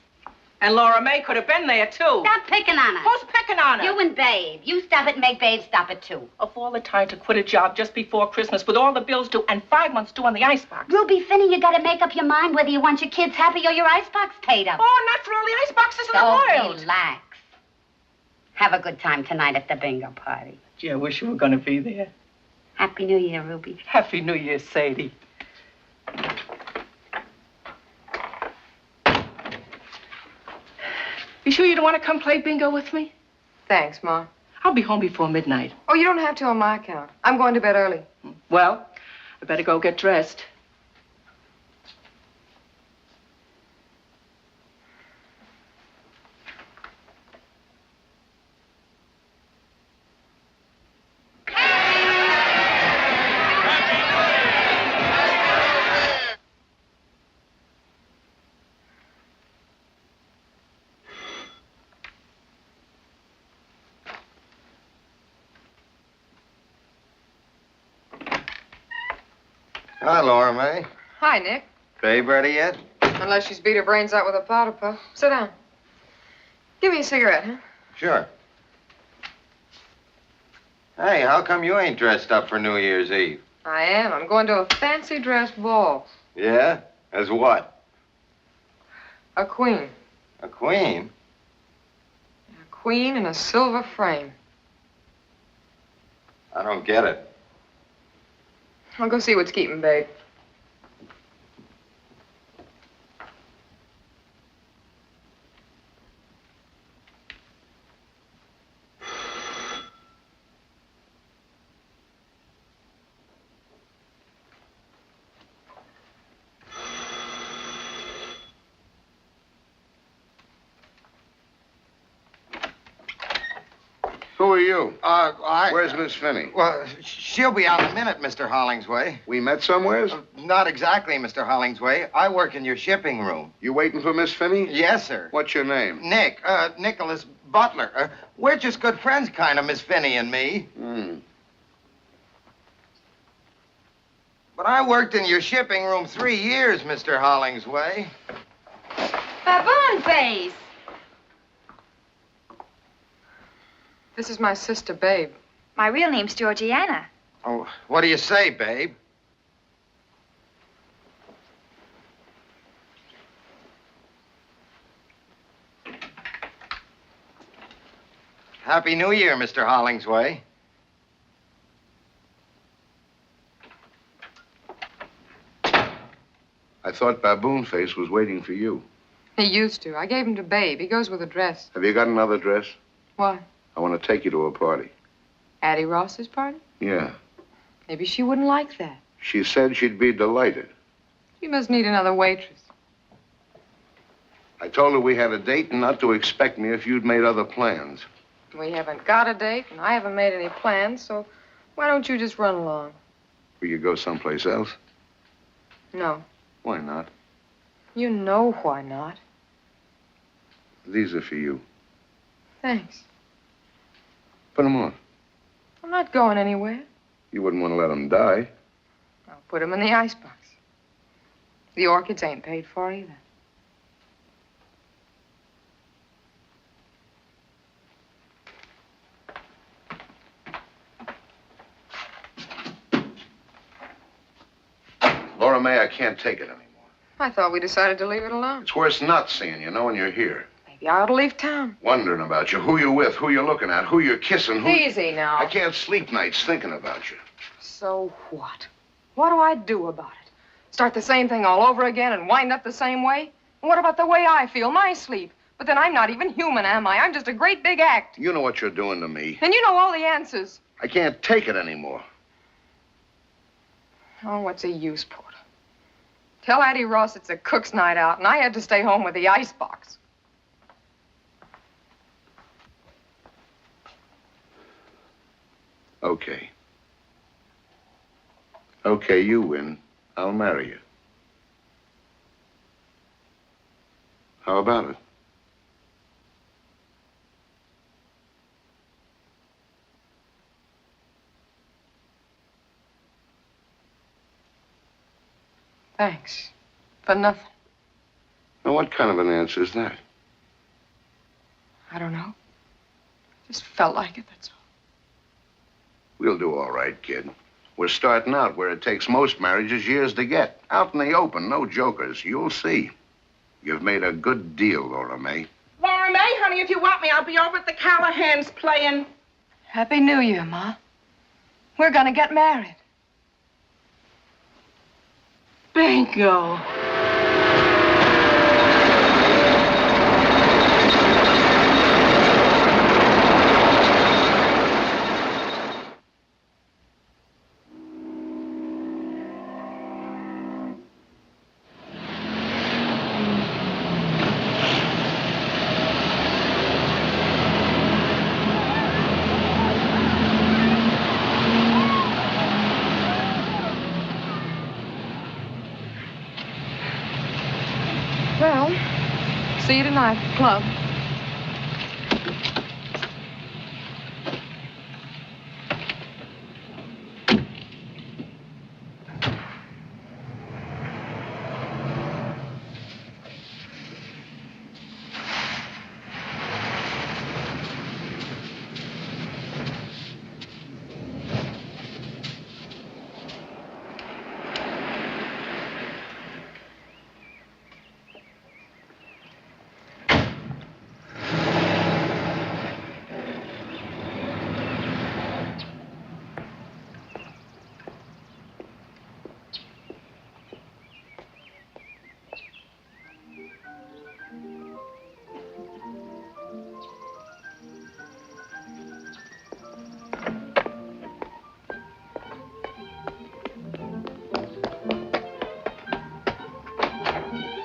[SPEAKER 4] And Laura May could have been there, too.
[SPEAKER 17] Stop picking on her.
[SPEAKER 4] Who's picking on her?
[SPEAKER 17] You and Babe. You stop it and make Babe stop it, too.
[SPEAKER 4] Of all the time to quit a job just before Christmas with all the bills due and 5 months due on the icebox.
[SPEAKER 17] Ruby Finney, you gotta make up your mind whether you want your kids happy or your icebox paid up.
[SPEAKER 4] Oh, not for all the iceboxes in the world.
[SPEAKER 17] Relax. Have a good time tonight at the bingo party.
[SPEAKER 4] Gee, I wish you were going to be there.
[SPEAKER 17] Happy New Year, Ruby.
[SPEAKER 4] Happy New Year, Sadie. You sure you don't want to come play bingo with me?
[SPEAKER 8] Thanks, Ma.
[SPEAKER 4] I'll be home before midnight.
[SPEAKER 8] Oh, you don't have to on my account. I'm going to bed early.
[SPEAKER 4] Well, I better go get dressed.
[SPEAKER 10] Hi, Laura May.
[SPEAKER 8] Hi, Nick.
[SPEAKER 10] Babe ready yet?
[SPEAKER 8] Unless she's beat her brains out with a powder puff. Sit down. Give me a cigarette, huh?
[SPEAKER 10] Sure. Hey, how come you ain't dressed up for New Year's Eve?
[SPEAKER 8] I am. I'm going to a fancy dress ball.
[SPEAKER 10] Yeah? As what?
[SPEAKER 8] A queen.
[SPEAKER 10] A queen?
[SPEAKER 8] A queen in a silver frame.
[SPEAKER 10] I don't get it.
[SPEAKER 8] I'll go see what's keeping Babe.
[SPEAKER 7] Who are you?
[SPEAKER 10] I...
[SPEAKER 7] Where's Miss Finney?
[SPEAKER 10] Well, she'll be out in a minute, Mr. Hollingsway.
[SPEAKER 7] We met somewheres?
[SPEAKER 10] Not exactly, Mr. Hollingsway. I work in your shipping room.
[SPEAKER 7] You waiting for Miss Finney?
[SPEAKER 10] Yes, sir.
[SPEAKER 7] What's your name?
[SPEAKER 10] Nick, Nicholas Butler. We're just good friends, kind of, Miss Finney and me. But I worked in your shipping room 3 years, Mr. Hollingsway.
[SPEAKER 9] Baboon face.
[SPEAKER 8] This is my sister, Babe.
[SPEAKER 9] My real name's Georgiana.
[SPEAKER 10] Oh, what do you say, Babe? Happy New Year, Mr. Hollingsway.
[SPEAKER 7] I thought Baboon Face was waiting for you.
[SPEAKER 8] He used to. I gave him to Babe. He goes with a dress.
[SPEAKER 7] Have you got another dress?
[SPEAKER 8] Why?
[SPEAKER 7] I want to take you to a party.
[SPEAKER 8] Addie Ross's party?
[SPEAKER 7] Yeah.
[SPEAKER 8] Maybe she wouldn't like that.
[SPEAKER 7] She said she'd be delighted.
[SPEAKER 8] She must need another waitress.
[SPEAKER 7] I told her we had a date and not to expect me if you'd made other plans.
[SPEAKER 8] We haven't got a date, and I haven't made any plans, so why don't you just run along?
[SPEAKER 7] We could go someplace else.
[SPEAKER 8] No.
[SPEAKER 7] Why not?
[SPEAKER 8] You know why not.
[SPEAKER 7] These are for you.
[SPEAKER 8] Thanks.
[SPEAKER 7] Put them on.
[SPEAKER 8] I'm not going anywhere.
[SPEAKER 7] You wouldn't want to let them die.
[SPEAKER 8] I'll put them in the icebox. The orchids ain't paid for either.
[SPEAKER 7] Laura May, I can't take it anymore.
[SPEAKER 8] I thought we decided to leave it alone.
[SPEAKER 7] It's worse not seeing you, knowing you're here.
[SPEAKER 8] Maybe I ought to leave town.
[SPEAKER 7] Wondering about you, who you're with, who you're looking at, who you're kissing, who...
[SPEAKER 8] Easy now.
[SPEAKER 7] I can't sleep nights thinking about you.
[SPEAKER 8] So what? What do I do about it? Start the same thing all over again and wind up the same way? And what about the way I feel, my sleep? But then I'm not even human, am I? I'm just a great big act.
[SPEAKER 7] You know what you're doing to me.
[SPEAKER 8] And you know all the answers.
[SPEAKER 7] I can't take it anymore.
[SPEAKER 8] Oh, what's the use, Porter? Tell Addie Ross it's a cook's night out, and I had to stay home with the icebox.
[SPEAKER 7] Okay. Okay, you win. I'll marry you. How about it?
[SPEAKER 8] Thanks. For nothing.
[SPEAKER 7] Now, what kind of an answer is that?
[SPEAKER 8] I don't know. Just felt like it, that's all.
[SPEAKER 7] We'll do all right, kid. We're starting out where it takes most marriages years to get. Out in the open, no jokers. You'll see. You've made a good deal, Laura May.
[SPEAKER 4] Laura May, honey, if you want me, I'll be over at the Callahans playing.
[SPEAKER 8] Happy New Year, Ma. We're gonna get married.
[SPEAKER 4] Bingo.
[SPEAKER 8] Well, see you tonight at the club.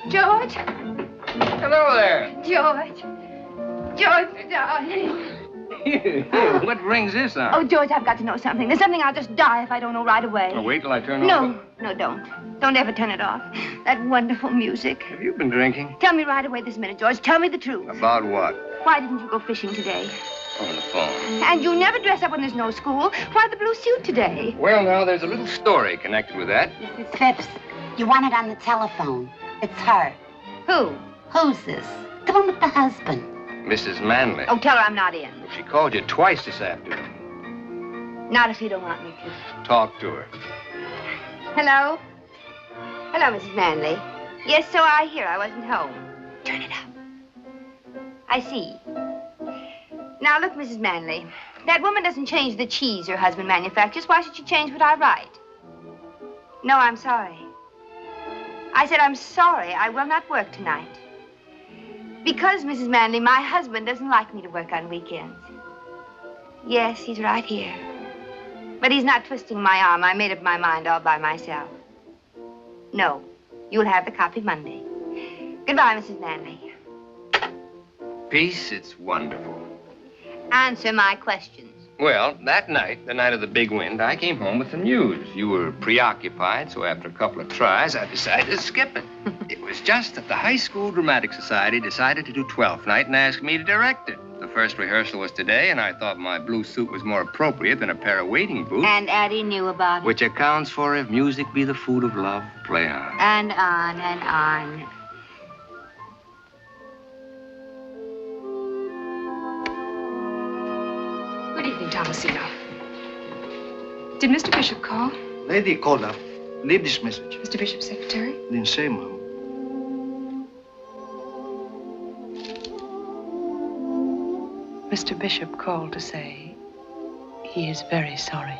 [SPEAKER 9] George?
[SPEAKER 6] Hello there.
[SPEAKER 9] George. George, darling.
[SPEAKER 6] What brings this on?
[SPEAKER 9] Oh, George, I've got to know something. There's something I'll just die if I don't know right away.
[SPEAKER 6] Oh, wait till I turn off.
[SPEAKER 9] No, don't. Don't ever turn it off. That wonderful music.
[SPEAKER 6] Have you been drinking?
[SPEAKER 9] Tell me right away this minute, George. Tell me the truth.
[SPEAKER 6] About what?
[SPEAKER 9] Why didn't you go fishing today?
[SPEAKER 6] On the phone.
[SPEAKER 9] And you never dress up when there's no school. Why the blue suit today?
[SPEAKER 6] Well, now, there's a little story connected with that.
[SPEAKER 17] Mrs. Phipps, you want it on the telephone. It's her.
[SPEAKER 9] Who?
[SPEAKER 17] Who's this? The one with the husband.
[SPEAKER 6] Mrs. Manley.
[SPEAKER 9] Oh, tell her I'm not in.
[SPEAKER 6] She called you twice this afternoon.
[SPEAKER 9] Not if you don't want me to.
[SPEAKER 6] Talk to her.
[SPEAKER 9] Hello? Hello, Mrs. Manley. Yes, so I hear. I wasn't home. Turn it up. I see. Now, look, Mrs. Manley. That woman doesn't change the cheese her husband manufactures. Why should she change what I write? No, I'm sorry. I said I'm sorry. I will not work tonight. Because, Mrs. Manley, my husband doesn't like me to work on weekends. Yes, he's right here. But he's not twisting my arm. I made up my mind all by myself. No, you'll have the copy Monday. Goodbye, Mrs. Manley.
[SPEAKER 6] Peace, it's wonderful.
[SPEAKER 9] Answer my questions.
[SPEAKER 6] Well, that night, the night of the big wind, I came home with the news. You were preoccupied, so after a couple of tries, I decided to skip it. It was just that the High School Dramatic Society decided to do 12th night and asked me to direct it. The first rehearsal was today, and I thought my blue suit was more appropriate than a pair of wading boots.
[SPEAKER 9] And Addie knew about it.
[SPEAKER 6] Which accounts for if music be the food of love, play on.
[SPEAKER 9] And on and on.
[SPEAKER 2] Good evening, Thomasino. Did Mr. Bishop call?
[SPEAKER 22] Lady called up.
[SPEAKER 13] Leave this message.
[SPEAKER 2] Mr. Bishop's secretary?
[SPEAKER 13] Then say, Mom.
[SPEAKER 1] Mr. Bishop called to say he is very sorry.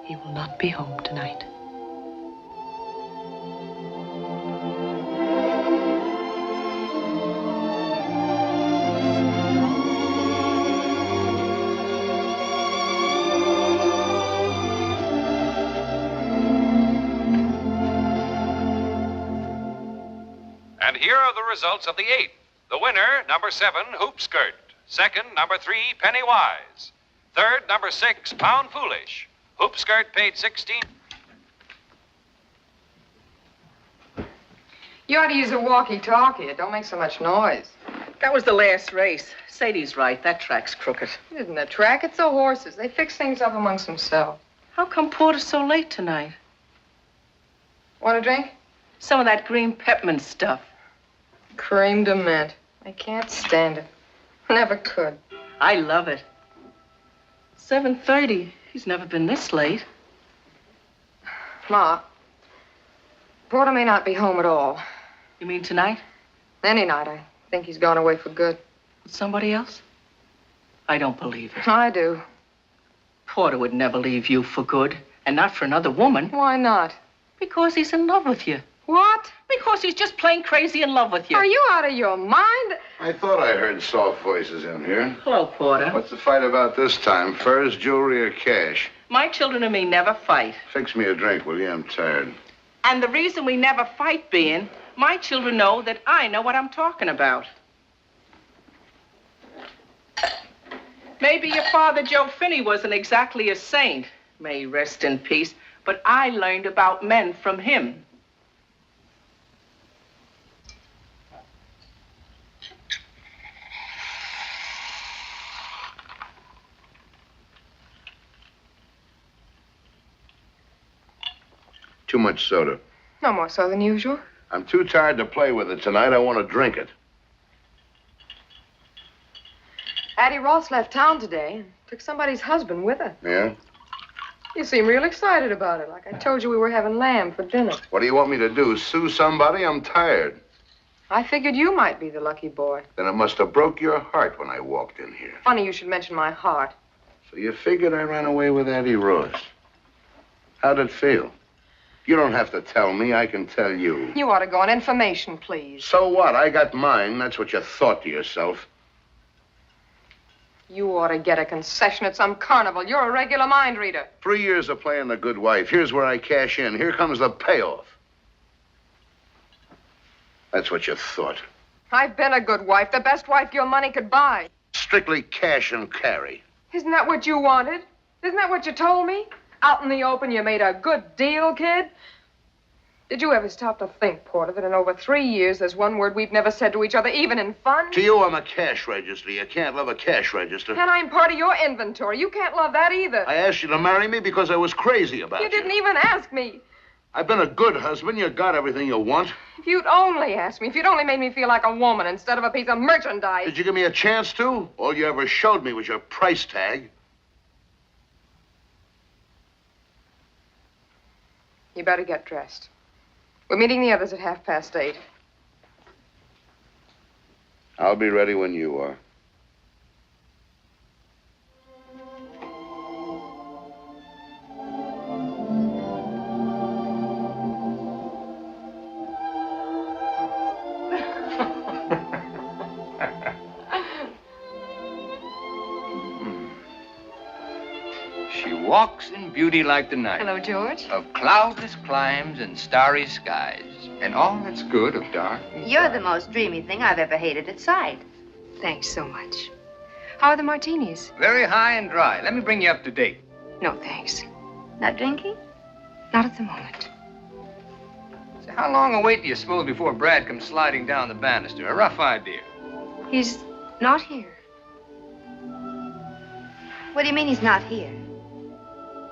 [SPEAKER 1] He will not be home tonight.
[SPEAKER 24] And here are the results of the 8th. The winner, number 7, Hoop Skirt. Second, number 3, Pennywise. Third, number 6, Pound Foolish. Hoop Skirt paid 16.
[SPEAKER 8] You ought to use a walkie-talkie. It don't make so much noise.
[SPEAKER 4] That was the last race. Sadie's right. That track's crooked.
[SPEAKER 8] It isn't a track. It's the horses. They fix things up amongst themselves.
[SPEAKER 4] How come Porter's so late tonight?
[SPEAKER 8] Want a drink?
[SPEAKER 4] Some of that green peppermint stuff.
[SPEAKER 8] Cream de mint. I can't stand it. Never could.
[SPEAKER 4] I love it. 7:30. He's never been this late.
[SPEAKER 8] Ma, Porter may not be home at all.
[SPEAKER 4] You mean tonight?
[SPEAKER 8] Any night. I think he's gone away for good.
[SPEAKER 4] With somebody else? I don't believe it.
[SPEAKER 8] I do.
[SPEAKER 4] Porter would never leave you for good, and not for another woman.
[SPEAKER 8] Why not?
[SPEAKER 4] Because he's in love with you.
[SPEAKER 8] What?
[SPEAKER 4] Because he's just plain crazy in love with you.
[SPEAKER 8] Are you out of your mind?
[SPEAKER 7] I thought I heard soft voices in here.
[SPEAKER 4] Hello, Porter.
[SPEAKER 7] What's the fight about this time? Furs, jewelry, or cash?
[SPEAKER 4] My children and me never fight.
[SPEAKER 7] Fix me a drink, will you? I'm tired.
[SPEAKER 4] And the reason we never fight being, my children know that I know what I'm talking about. Maybe your father, Joe Finney, wasn't exactly a saint. May he rest in peace. But I learned about men from him.
[SPEAKER 7] Too much soda.
[SPEAKER 8] No more so than usual.
[SPEAKER 7] I'm too tired to play with it tonight. I want to drink it.
[SPEAKER 8] Addie Ross left town today and took somebody's husband with her.
[SPEAKER 7] Yeah?
[SPEAKER 8] You seem real excited about it, like I told you we were having lamb for dinner.
[SPEAKER 7] What do you want me to do? Sue somebody? I'm tired.
[SPEAKER 8] I figured you might be the lucky boy.
[SPEAKER 7] Then it must have broke your heart when I walked in here.
[SPEAKER 8] Funny you should mention my heart.
[SPEAKER 7] So you figured I ran away with Addie Ross. How'd it feel? You don't have to tell me. I can tell you.
[SPEAKER 8] You ought to go on information, please.
[SPEAKER 7] So what? I got mine. That's what you thought to yourself.
[SPEAKER 8] You ought to get a concession at some carnival. You're a regular mind reader.
[SPEAKER 7] 3 years of playing the good wife. Here's where I cash in. Here comes the payoff. That's what you thought.
[SPEAKER 8] I've been a good wife, the best wife your money could buy.
[SPEAKER 7] Strictly cash and carry.
[SPEAKER 8] Isn't that what you wanted? Isn't that what you told me? Out in the open, you made a good deal, kid? Did you ever stop to think, Porter, that in over 3 years, there's one word we've never said to each other, even in fun?
[SPEAKER 7] To you, I'm a cash register. You can't love a cash register.
[SPEAKER 8] And I'm part of your inventory. You can't love that either.
[SPEAKER 7] I asked you to marry me because I was crazy about you.
[SPEAKER 8] You didn't even ask me.
[SPEAKER 7] I've been a good husband. You got everything you want.
[SPEAKER 8] If you'd only asked me, if you'd only made me feel like a woman instead of a piece of merchandise.
[SPEAKER 7] Did you give me a chance to? All you ever showed me was your price tag.
[SPEAKER 8] You better get dressed. We're meeting the others at 8:30.
[SPEAKER 7] I'll be ready when you are.
[SPEAKER 11] She walks in beauty like the night.
[SPEAKER 2] Hello, George.
[SPEAKER 11] Of cloudless climes and starry skies. And all that's good of dark.
[SPEAKER 5] You're the most dreamy thing I've ever hated at sight.
[SPEAKER 2] Thanks so much. How are the martinis?
[SPEAKER 11] Very high and dry. Let me bring you up to date.
[SPEAKER 2] No, thanks.
[SPEAKER 5] Not drinking?
[SPEAKER 2] Not at the moment.
[SPEAKER 11] So how long a wait do you suppose before Brad comes sliding down the banister? A rough idea.
[SPEAKER 2] He's not here.
[SPEAKER 5] What do you mean he's not here?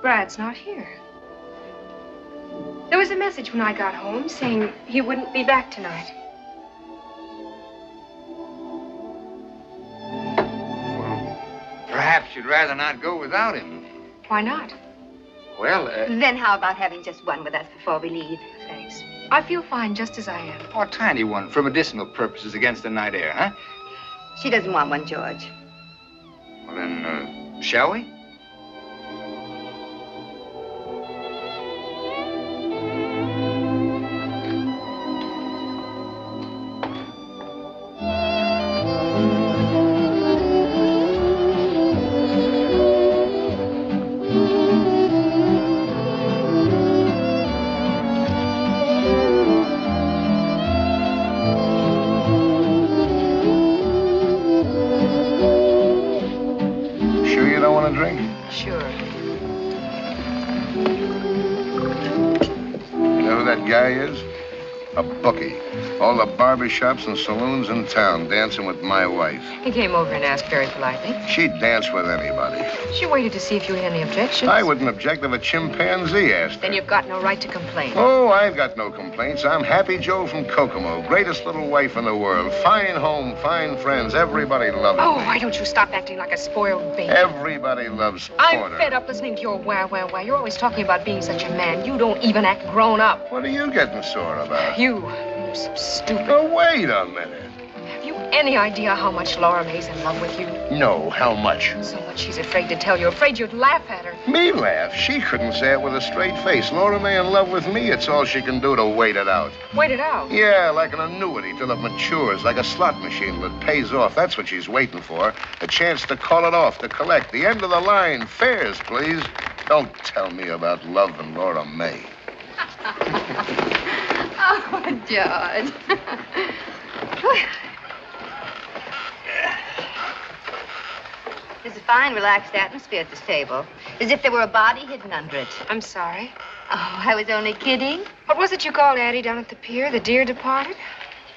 [SPEAKER 2] Brad's not here. There was a message when I got home saying he wouldn't be back tonight.
[SPEAKER 11] Perhaps you'd rather not go without him.
[SPEAKER 2] Why not?
[SPEAKER 11] Well,
[SPEAKER 5] Then how about having just one with us before we leave?
[SPEAKER 2] Thanks. I feel fine just as I am.
[SPEAKER 11] oh, a tiny one for medicinal purposes against the night air, huh?
[SPEAKER 5] She doesn't want one, George.
[SPEAKER 11] Well, then, shall we?
[SPEAKER 7] Guy is? A bookie. All the barber shops and saloons in town dancing with my wife.
[SPEAKER 2] He came over and asked very politely.
[SPEAKER 7] She'd dance with anybody.
[SPEAKER 2] She waited to see if you had any objections.
[SPEAKER 7] I wouldn't object if a chimpanzee asked her.
[SPEAKER 2] Then you've got no right to complain.
[SPEAKER 7] Oh, I've got no complaints. I'm Happy Joe from Kokomo. Greatest little wife in the world. Fine home, fine friends. Everybody loves me.
[SPEAKER 2] Oh, why don't you stop acting like a spoiled baby?
[SPEAKER 7] Everybody loves Porter.
[SPEAKER 2] I'm fed up listening to your wah, wah, wah. You're always talking about being such a man. You don't even act grown up.
[SPEAKER 7] What are you getting sore about?
[SPEAKER 2] You're so stupid.
[SPEAKER 7] Oh, wait a minute.
[SPEAKER 2] Have you any idea how much Laura May's in love with you?
[SPEAKER 7] No, how much?
[SPEAKER 2] So much she's afraid to tell you. Afraid you'd laugh at her.
[SPEAKER 7] Me laugh? She couldn't say it with a straight face. Laura May in love with me, it's all she can do to wait it out.
[SPEAKER 2] Wait it out?
[SPEAKER 7] Yeah, like an annuity till it matures, like a slot machine that pays off. That's what she's waiting for. A chance to call it off, to collect. The end of the line. Fares, please. Don't tell me about love and Laura May.
[SPEAKER 5] Oh, George. There's a fine, relaxed atmosphere at this table, as if there were a body hidden under it.
[SPEAKER 2] I'm sorry.
[SPEAKER 5] Oh, I was only kidding.
[SPEAKER 2] What was it you called Addie down at the pier? The dear departed?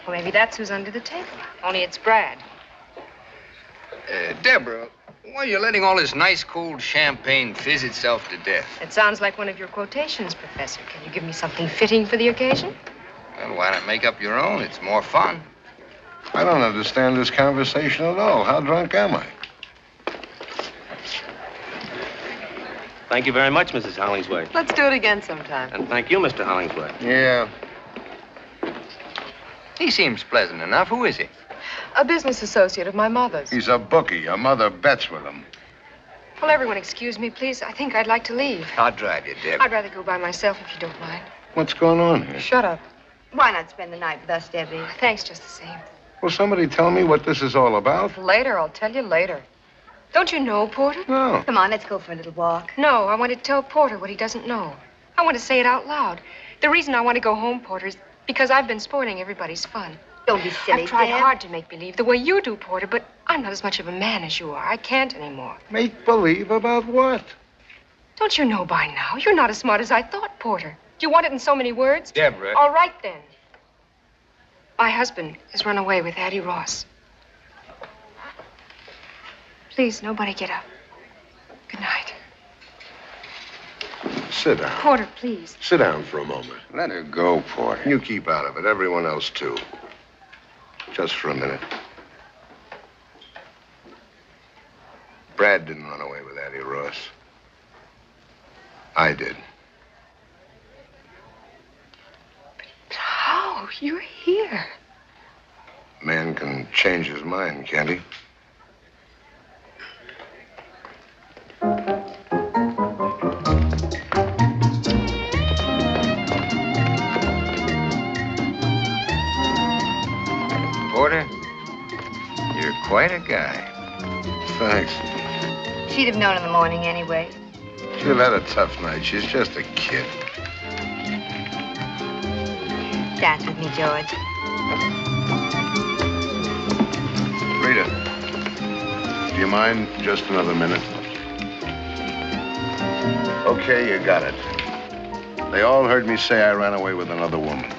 [SPEAKER 2] Well, maybe that's who's under the table. Only it's Brad.
[SPEAKER 11] Deborah, why are you letting all this nice cold champagne fizz itself to death?
[SPEAKER 2] It sounds like one of your quotations, Professor. Can you give me something fitting for the occasion?
[SPEAKER 11] Well, why not make up your own? It's more fun.
[SPEAKER 7] I don't understand this conversation at all. How drunk am I?
[SPEAKER 14] Thank you very much, Mrs. Hollingsworth.
[SPEAKER 8] Let's do it again sometime.
[SPEAKER 14] And thank you, Mr. Hollingsworth.
[SPEAKER 7] Yeah.
[SPEAKER 11] He seems pleasant enough. Who is he?
[SPEAKER 8] A business associate of my mother's.
[SPEAKER 7] He's a bookie. Your mother bets with him.
[SPEAKER 2] Will everyone excuse me, please? I think I'd like to leave.
[SPEAKER 11] I'll drive you, Deb.
[SPEAKER 2] I'd rather go by myself if you don't mind.
[SPEAKER 7] What's going on here?
[SPEAKER 2] Shut up.
[SPEAKER 5] Why not spend the night with us, Debbie?
[SPEAKER 2] Thanks just the same.
[SPEAKER 7] Will somebody tell me what this is all about?
[SPEAKER 2] Later, I'll tell you later. Don't you know, Porter?
[SPEAKER 7] No.
[SPEAKER 5] Come on, let's go for a little walk.
[SPEAKER 2] No, I want to tell Porter what he doesn't know. I want to say it out loud. The reason I want to go home, Porter, is because I've been spoiling everybody's fun.
[SPEAKER 5] Don't be silly,
[SPEAKER 2] I've tried
[SPEAKER 5] Deb.
[SPEAKER 2] hard to make believe the way you do, Porter, but I'm not as much of a man as you are. I can't anymore.
[SPEAKER 7] Make believe about what?
[SPEAKER 2] Don't you know by now? You're not as smart as I thought, Porter. Do you want it in so many words?
[SPEAKER 11] Deborah.
[SPEAKER 2] All right, then. My husband has run away with Addie Ross. Please, nobody get up. Good night.
[SPEAKER 7] Sit down.
[SPEAKER 2] Porter, please.
[SPEAKER 7] Sit down for a moment. Let her go, Porter. You keep out of it. Everyone else, too. Just for a minute. Brad didn't run away with Addie Ross. I did.
[SPEAKER 2] But how? You're here.
[SPEAKER 7] Man can change his mind, can't he?
[SPEAKER 11] Porter, you're quite a guy.
[SPEAKER 7] Thanks.
[SPEAKER 5] She'd have known in the morning anyway.
[SPEAKER 7] She'd have had a tough night. She's just a kid.
[SPEAKER 5] Dance with me, George.
[SPEAKER 7] Rita, do you mind just another minute? Okay, you got it. They all heard me say I ran away with another woman.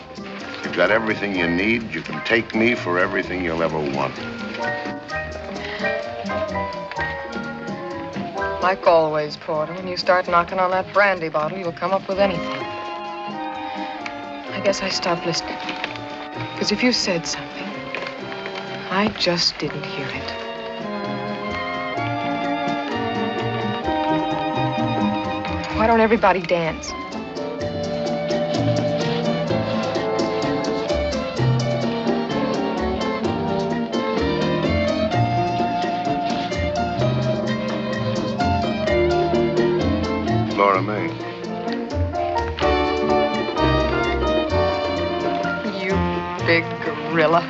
[SPEAKER 7] You've got everything you need. You can take me for everything you'll ever want.
[SPEAKER 8] Like always, Porter, when you start knocking on that brandy bottle, you'll come up with anything. I guess I stopped listening. Because if you said something, I just didn't hear it. Why don't everybody dance?
[SPEAKER 12] Laura May.
[SPEAKER 8] You big gorilla.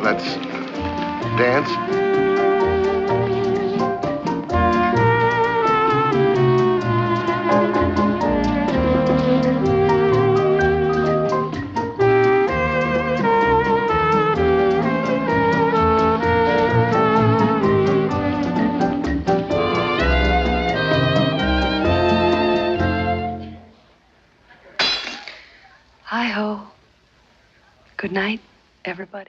[SPEAKER 12] Let's dance.
[SPEAKER 1] Hi-ho. Good night, everybody.